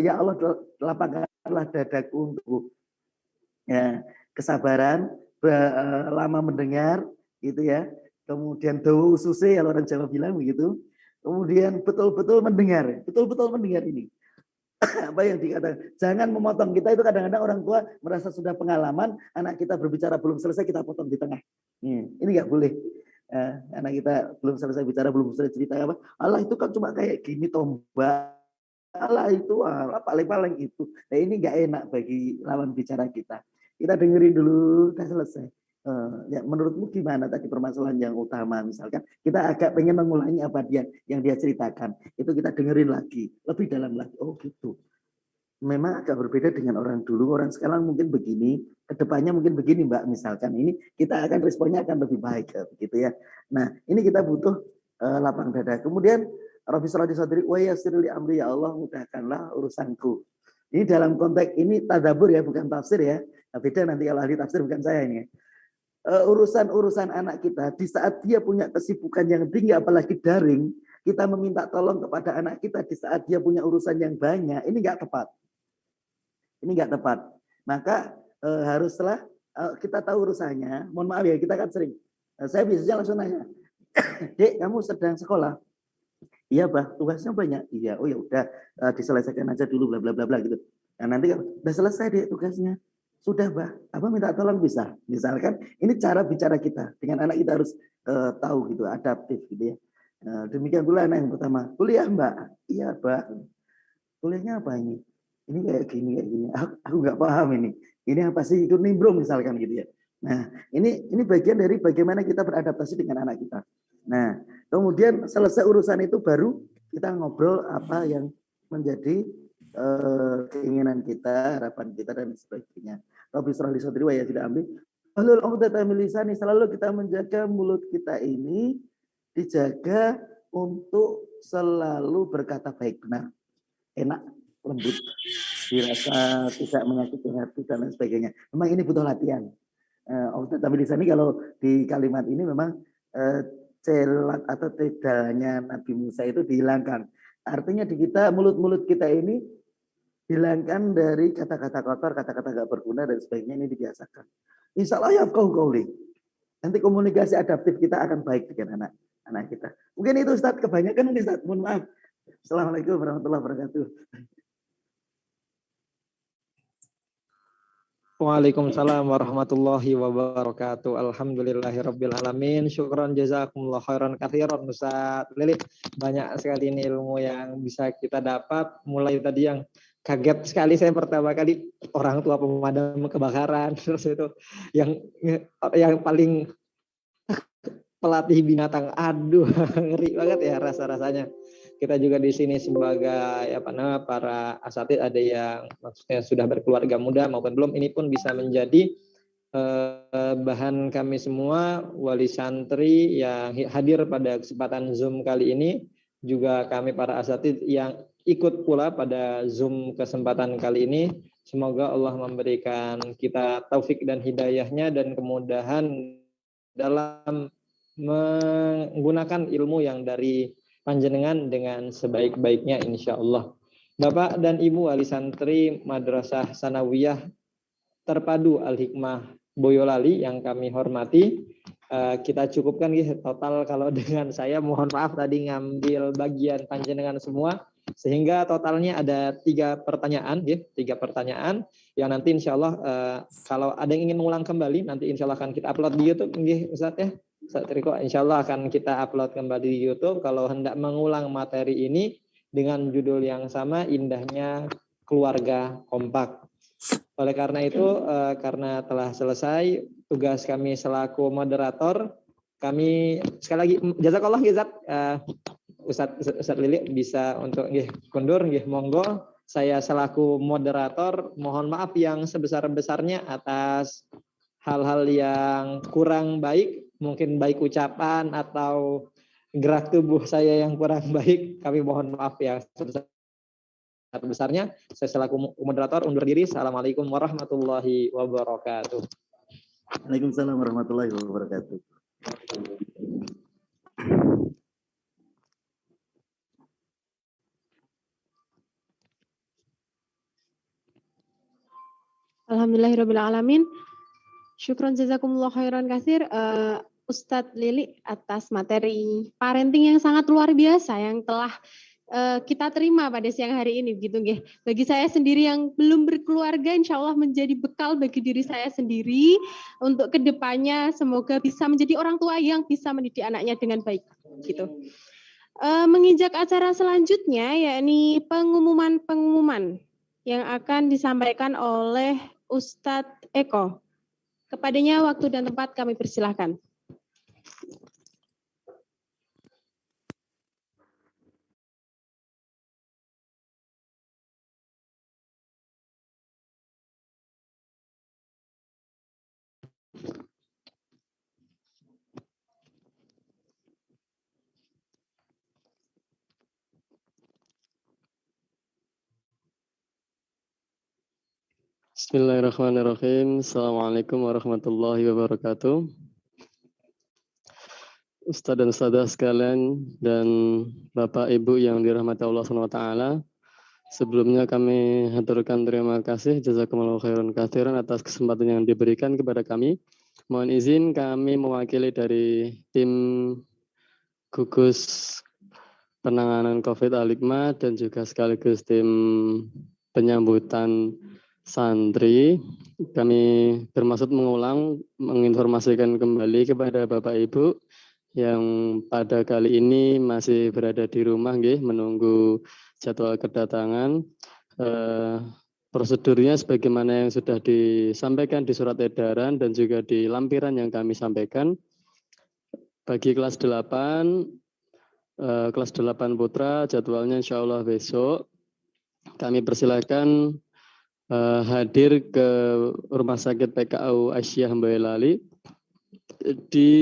ya Allah lapangkanlah dadaku untuk ya, kesabaran, lama mendengar gitu ya. Kemudian dawa ususe, kalau orang Jawa bilang begitu. Kemudian betul-betul mendengar ini. Apa yang dikatakan, jangan memotong. Kita itu kadang-kadang orang tua merasa sudah pengalaman, anak kita berbicara belum selesai kita potong di tengah. Ini nggak boleh. Anak kita belum selesai bicara, belum selesai cerita apa. Allah itu kan cuma kayak gini tombak. Allah itu paling-paling itu. Nah, ini nggak enak bagi lawan bicara kita. Kita dengerin dulu, udah selesai. Ya, menurutmu gimana tadi permasalahan yang utama, misalkan kita agak pengen mengulangi apa yang dia ceritakan, itu kita dengerin lagi, lebih dalam lagi. Oh gitu. Memang agak berbeda dengan orang dulu, orang sekarang mungkin begini, kedepannya mungkin begini Mbak, misalkan ini kita akan responnya akan lebih baik begitu ya. Nah, ini kita butuh lapang dada. Kemudian Rabbi shrah li sadri wa yassir li amri, ya Allah mudahkanlah urusanku. Ini dalam konteks ini tadabbur ya, bukan tafsir ya. Nah, beda nanti kalau ahli tafsir, bukan saya ini. Urusan anak kita di saat dia punya kesibukan yang tinggi, apalagi daring, kita meminta tolong kepada anak kita di saat dia punya urusan yang banyak, ini nggak tepat. Ini nggak tepat. Maka haruslah kita tahu urusannya. Mohon maaf ya, kita kan sering. Saya biasanya langsung nanya, Dek, kamu sedang sekolah? Iya, Bah, tugasnya banyak. Iya, oh ya udah diselesaikan aja dulu, bla bla bla bla gitu. Nah, nanti udah selesai Dek tugasnya. Sudah, Bah, apa minta tolong bisa? Misalkan ini cara bicara kita dengan anak, kita harus tahu gitu, adaptif gitu ya. Demikian pula anak yang pertama, kuliah Mbak? Iya, Mbak. Kuliahnya apa ini? Ini kayak gini. Aku nggak paham ini. Ini apa sih? Itu nimbrung misalkan gitu ya. Nah, ini bagian dari bagaimana kita beradaptasi dengan anak kita. Nah, kemudian selesai urusan itu baru kita ngobrol apa yang menjadi keinginan kita, harapan kita dan sebagainya. Rabbi shrah li sadri wa yassir li amri wahlul 'uqdatam min lisani. Selalu kita menjaga mulut kita ini dijaga untuk selalu berkata baik benar, enak, lembut, dirasa tidak menyakiti hati dan lain sebagainya. Memang ini butuh latihan. 'Uqdatam min lisani, kalau di kalimat ini memang celat atau tidaknya Nabi Musa itu dihilangkan. Artinya di kita, mulut-mulut kita ini hilangkan dari kata-kata kotor, kata-kata gak berguna dan sebagainya, ini dibiasakan. Insya Allah yafqahu qawli. Nanti komunikasi adaptif kita akan baik dengan anak kita. Mungkin itu Ustaz, kebanyakan ini Ustaz, mohon maaf. Assalamualaikum warahmatullahi wabarakatuh. Waalaikumsalam warahmatullahi wabarakatuh. Alhamdulillahirabbil alamin. Syukran jazakumullah khairan katsiran Ustaz Lili. Banyak sekali ini ilmu yang bisa kita dapat, mulai tadi yang kaget sekali saya pertama kali orang tua pemadam kebakaran, terus itu yang paling pelatih binatang, aduh ngeri banget ya rasa-rasanya. Kita juga di sini sebagai para asatid, ada yang maksudnya sudah berkeluarga muda maupun belum, ini pun bisa menjadi bahan kami semua wali santri yang hadir pada kesempatan Zoom kali ini, juga kami para asatid yang ikut pula pada Zoom kesempatan kali ini. Semoga Allah memberikan kita taufik dan hidayahnya dan kemudahan dalam menggunakan ilmu yang dari panjenengan dengan sebaik-baiknya insya Allah. Bapak dan Ibu wali santri Madrasah Sanawiyah Terpadu Al-Hikmah Boyolali yang kami hormati, kita cukupkan total, kalau dengan saya mohon maaf tadi ngambil bagian panjenengan semua, sehingga totalnya ada 3 pertanyaan, 3 pertanyaan yang nanti insya Allah kalau ada yang ingin mengulang kembali, nanti insya Allah akan kita upload di YouTube, Ustaz ya. Ustaz Riko, insya Allah akan kita upload kembali di YouTube. Kalau hendak mengulang materi ini dengan judul yang sama, Indahnya Keluarga Kompak. Oleh karena itu, karena telah selesai tugas kami selaku moderator, kami sekali lagi jazakallah Ustaz. Ustaz Lili bisa untuk kundur, monggo. Saya selaku moderator mohon maaf yang sebesar-besarnya atas hal-hal yang kurang baik, mungkin baik ucapan atau gerak tubuh saya yang kurang baik. Kami mohon maaf ya sebesar-besarnya. Saya selaku moderator undur diri. Assalamualaikum warahmatullahi wabarakatuh. Waalaikumsalam warahmatullahi wabarakatuh. Alhamdulillahirabbil alamin. Syukron jazakumullah khairan katsir Ustadz Lili atas materi parenting yang sangat luar biasa yang telah kita terima pada siang hari ini gitu nggih. Bagi saya sendiri yang belum berkeluarga insya Allah menjadi bekal bagi diri saya sendiri untuk kedepannya semoga bisa menjadi orang tua yang bisa mendidik anaknya dengan baik gitu. Menginjak acara selanjutnya yakni pengumuman yang akan disampaikan oleh Ustadz Eko. Kepadanya waktu dan tempat kami persilahkan. Bismillahirrahmanirrahim. Assalamualaikum warahmatullahi wabarakatuh. Ustadz dan Ustadzah sekalian dan Bapak Ibu yang dirahmati Allah SWT. Sebelumnya kami haturkan terima kasih jazakumullahu khairan katsiran atas kesempatan yang diberikan kepada kami. Mohon izin kami mewakili dari tim gugus penanganan COVID Al-Hikmah dan juga sekaligus tim penyambutan santri. Kami bermaksud menginformasikan kembali kepada Bapak Ibu yang pada kali ini masih berada di rumah menunggu jadwal kedatangan. Prosedurnya sebagaimana yang sudah disampaikan di surat edaran dan juga di lampiran yang kami sampaikan. Bagi kelas 8 putra jadwalnya insya Allah besok. Kami persilakan hadir ke Rumah Sakit PKU Aisyah Boyolali di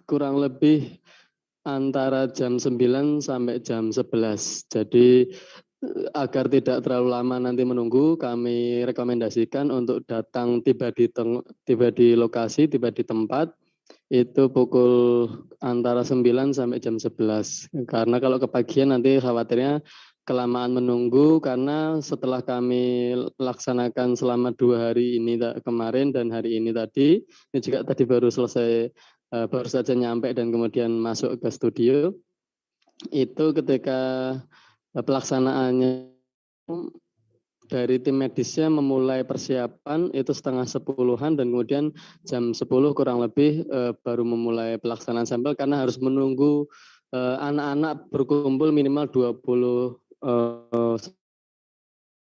kurang lebih antara jam 9 sampai jam 11. Jadi agar tidak terlalu lama nanti menunggu, kami rekomendasikan untuk datang tiba di lokasi, tiba di tempat itu pukul antara 9 sampai jam 11. Karena kalau kepagian nanti khawatirnya kelamaan menunggu, karena setelah kami laksanakan selama 2 hari ini kemarin dan hari ini tadi, ini juga tadi baru saja nyampe dan kemudian masuk ke studio, itu ketika pelaksanaannya dari tim medisnya memulai persiapan itu setengah 10-an dan kemudian jam 10 kurang lebih baru memulai pelaksanaan sampel karena harus menunggu anak-anak berkumpul minimal 20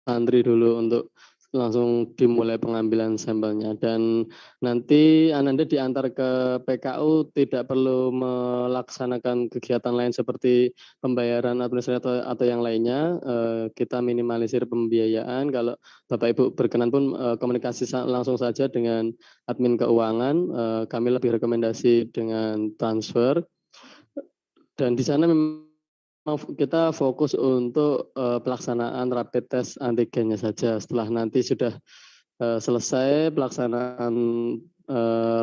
santri dulu untuk langsung dimulai pengambilan sampelnya. Dan nanti Ananda diantar ke PKU, tidak perlu melaksanakan kegiatan lain seperti pembayaran administratif atau yang lainnya. Kita minimalisir pembiayaan. Kalau Bapak Ibu berkenan pun komunikasi langsung saja dengan admin keuangan. Kami lebih rekomendasi dengan transfer. Dan di sana memang kita fokus untuk pelaksanaan rapid test antigennya saja. Setelah nanti sudah selesai pelaksanaan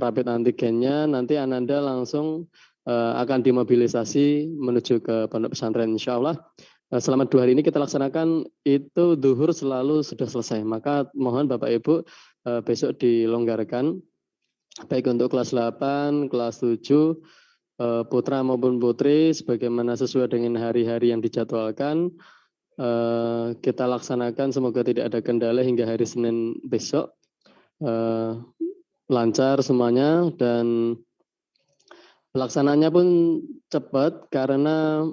rapid antigennya, nanti Ananda langsung akan dimobilisasi menuju ke pondok pesantren. Insya Allah selama 2 hari ini kita laksanakan itu duhur selalu sudah selesai. Maka mohon Bapak Ibu besok dilonggarkan, baik untuk kelas 8, kelas 7, putra maupun putri sebagaimana sesuai dengan hari-hari yang dijadwalkan. Kita laksanakan, semoga tidak ada kendala hingga hari Senin besok lancar semuanya dan pelaksanaannya pun cepat karena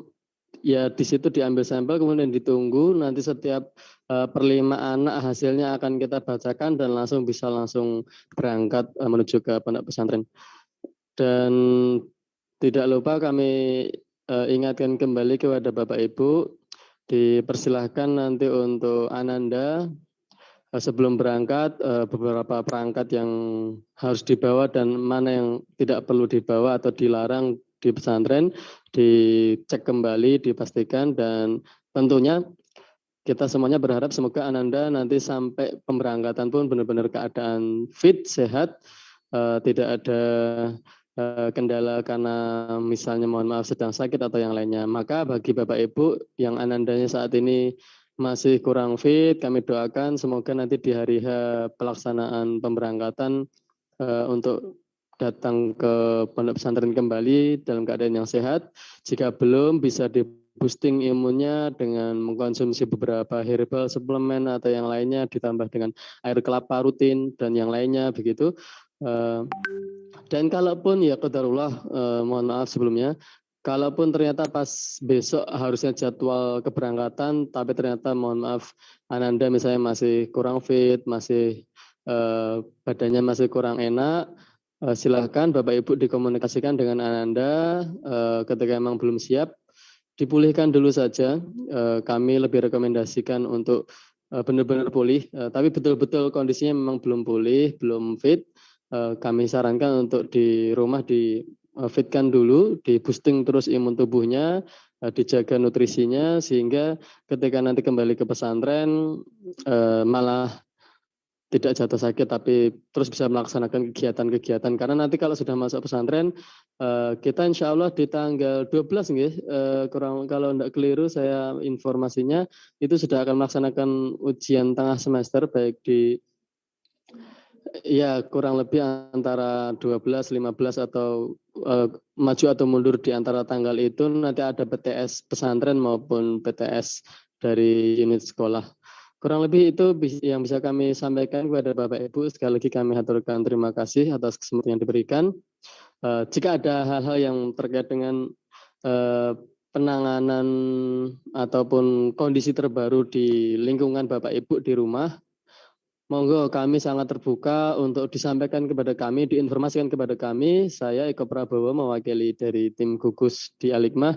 ya di situ diambil sampel kemudian ditunggu nanti setiap per 5 anak hasilnya akan kita bacakan dan langsung bisa langsung berangkat menuju ke pondok pesantren. Dan tidak lupa kami ingatkan kembali kepada Bapak Ibu, dipersilahkan nanti untuk Ananda sebelum berangkat beberapa perangkat yang harus dibawa dan mana yang tidak perlu dibawa atau dilarang di pesantren dicek kembali, dipastikan, dan tentunya kita semuanya berharap semoga Ananda nanti sampai pemberangkatan pun benar-benar keadaan fit, sehat, tidak ada kendala karena misalnya mohon maaf sedang sakit atau yang lainnya. Maka bagi Bapak Ibu yang Anandanya saat ini masih kurang fit, kami doakan semoga nanti di hari pelaksanaan pemberangkatan untuk datang ke pondok pesantren kembali dalam keadaan yang sehat. Jika belum, bisa di boosting imunnya dengan mengkonsumsi beberapa herbal suplemen atau yang lainnya, ditambah dengan air kelapa rutin dan yang lainnya begitu. Dan kalaupun ya qadarullah, mohon maaf sebelumnya, kalaupun ternyata pas besok harusnya jadwal keberangkatan, tapi ternyata mohon maaf Ananda misalnya masih kurang fit, masih badannya masih kurang enak, silahkan Bapak Ibu dikomunikasikan dengan Ananda ketika memang belum siap, dipulihkan dulu saja. Kami lebih rekomendasikan untuk benar-benar pulih, tapi betul-betul kondisinya memang belum pulih, belum fit. Kami sarankan untuk di rumah di-fitkan dulu, di-boosting terus imun tubuhnya, dijaga nutrisinya, sehingga ketika nanti kembali ke pesantren malah tidak jatuh sakit, tapi terus bisa melaksanakan kegiatan-kegiatan. Karena nanti kalau sudah masuk pesantren, kita insya Allah di tanggal 12, kurang kalau tidak keliru saya informasinya, itu sudah akan melaksanakan ujian tengah semester, baik di ya kurang lebih antara 12, 15 atau maju atau mundur di antara tanggal itu, nanti ada PTS pesantren maupun PTS dari unit sekolah. Kurang lebih itu yang bisa kami sampaikan kepada Bapak Ibu. Sekali lagi kami haturkan terima kasih atas kesempatan yang diberikan. Jika ada hal-hal yang terkait dengan penanganan ataupun kondisi terbaru di lingkungan Bapak Ibu di rumah, monggo kami sangat terbuka untuk disampaikan kepada kami, diinformasikan kepada kami. Saya Eko Prabowo mewakili dari tim gugus di Al-Hikmah,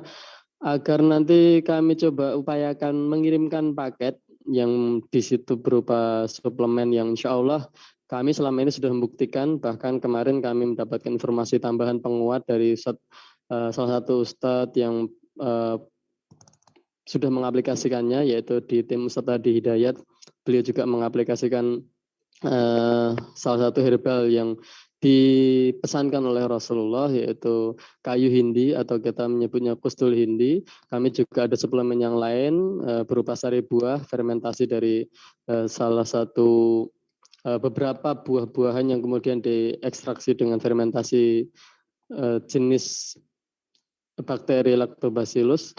agar nanti kami coba upayakan mengirimkan paket yang di situ berupa suplemen yang insya Allah kami selama ini sudah membuktikan. Bahkan kemarin kami mendapatkan informasi tambahan penguat dari salah satu ustadz yang sudah mengaplikasikannya, yaitu di tim Ustadz Hadi Hidayat. Beliau juga mengaplikasikan salah satu herbal yang dipesankan oleh Rasulullah, yaitu kayu hindi atau kita menyebutnya kustul hindi. Kami juga ada suplemen yang lain berupa sari buah fermentasi dari salah satu beberapa buah-buahan yang kemudian diekstraksi dengan fermentasi jenis bakteri Lactobacillus.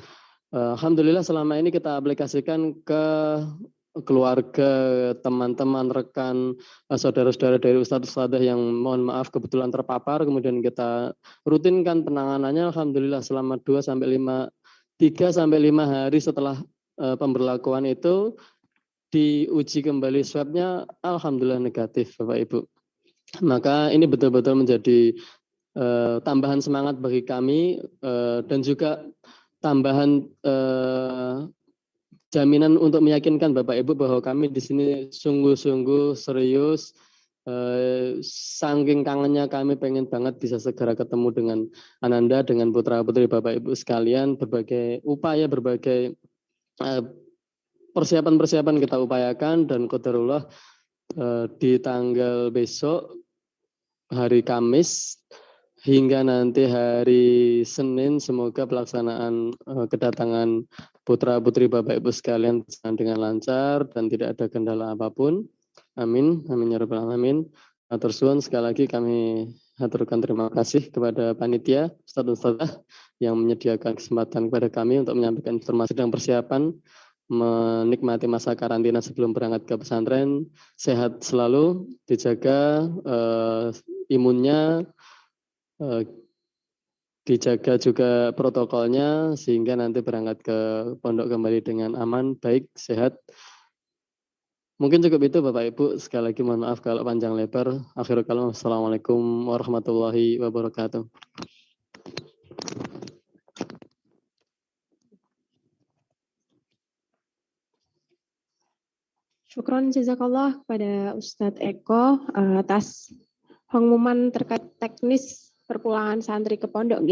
Alhamdulillah selama ini kita aplikasikan ke keluarga, teman-teman, rekan, saudara-saudara dari ustadz-ustadzah yang mohon maaf kebetulan terpapar, kemudian kita rutinkan penanganannya. Alhamdulillah selama 3-5 hari setelah pemberlakuan itu diuji kembali swabnya, alhamdulillah negatif Bapak Ibu. Maka ini betul-betul menjadi tambahan semangat bagi kami dan juga tambahan jaminan untuk meyakinkan Bapak Ibu bahwa kami di sini sungguh-sungguh serius. Saking kangennya kami pengen banget bisa segera ketemu dengan Ananda, dengan putra-putri Bapak Ibu sekalian. Berbagai upaya, berbagai persiapan-persiapan kita upayakan, dan qadarullah di tanggal besok hari Kamis hingga nanti hari Senin, semoga pelaksanaan kedatangan putra-putri Bapak Ibu sekalian dengan lancar dan tidak ada kendala apapun. Amin. Amin ya rabbal alamin. Matur suwun, sekali lagi kami haturkan terima kasih kepada panitia, ustadz-ustadzah yang menyediakan kesempatan kepada kami untuk menyampaikan informasi dan persiapan menikmati masa karantina sebelum berangkat ke pesantren. Sehat selalu, dijaga imunnya, dijaga juga protokolnya sehingga nanti berangkat ke pondok kembali dengan aman, baik, sehat. Mungkin cukup itu Bapak Ibu. Sekali lagi mohon maaf kalau panjang lebar. Akhirul kalam. Assalamualaikum warahmatullahi wabarakatuh. Syukron jazakallah kepada Ustadz Eko atas pengumuman terkait teknis perpulangan santri ke pondok.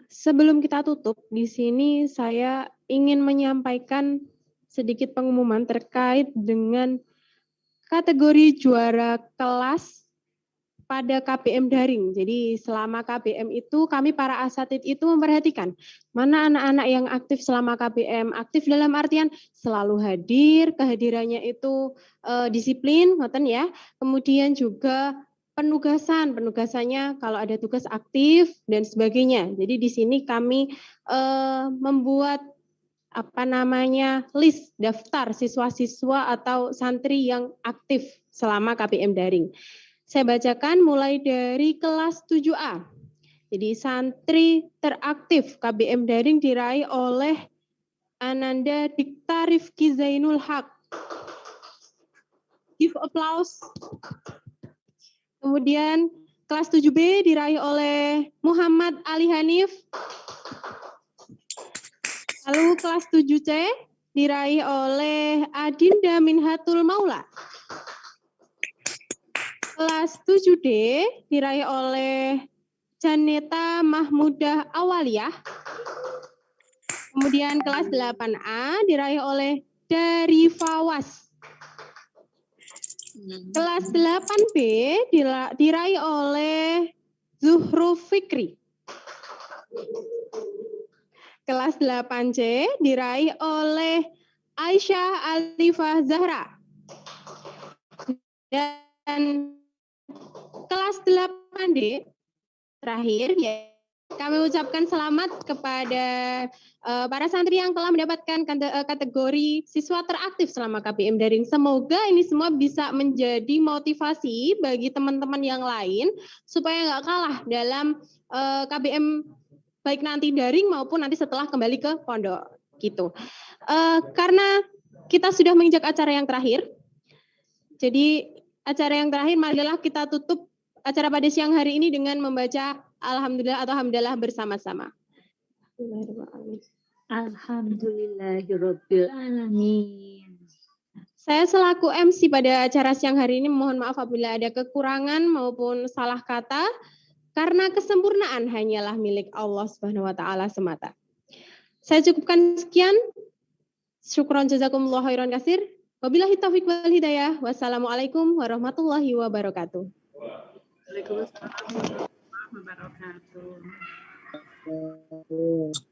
Sebelum kita tutup, di sini saya ingin menyampaikan sedikit pengumuman terkait dengan kategori juara kelas pada KBM daring. Jadi selama KBM itu kami para asatid itu memperhatikan mana anak-anak yang aktif selama KBM. Aktif dalam artian selalu hadir, kehadirannya itu disiplin, ngoten ya. Kemudian juga penugasannya kalau ada tugas aktif dan sebagainya. Jadi di sini kami membuat list daftar siswa-siswa atau santri yang aktif selama KBM daring. Saya bacakan mulai dari kelas 7A. Jadi santri teraktif KBM daring diraih oleh Ananda Dikta Rifki Zainul Haq. Give applause. Kemudian kelas 7B diraih oleh Muhammad Ali Hanif. Lalu kelas 7C diraih oleh Adinda Minhatul Maula. Kelas 7D diraih oleh Janeta Mahmudah Awaliyah. Kemudian kelas 8A diraih oleh Dari Fawas. Kelas 8B diraih oleh Zuhru Fikri. Kelas 8C diraih oleh Aisyah Alifah Zahra. Dan kelas 8D terakhir ya kami ucapkan selamat kepada para santri yang telah mendapatkan kategori siswa teraktif selama KBM daring. Semoga ini semua bisa menjadi motivasi bagi teman-teman yang lain supaya nggak kalah dalam KBM baik nanti daring maupun nanti setelah kembali ke pondok gitu. Karena kita sudah menginjak acara yang terakhir, jadi acara yang terakhir marilah kita tutup acara pada siang hari ini dengan membaca Alhamdulillah atau Hamdalah bersama-sama. Alhamdulillahirabbil alamin. Saya selaku MC pada acara siang hari ini mohon maaf apabila ada kekurangan maupun salah kata karena kesempurnaan hanyalah milik Allah Subhanahu wa taala semata. Saya cukupkan sekian. Syukron jazakumullah khairan katsir. Wabillahi taufiq wal hidayah. Wassalamualaikum warahmatullahi wabarakatuh. Waalaikumsalam warahmatullahi wabarakatuh.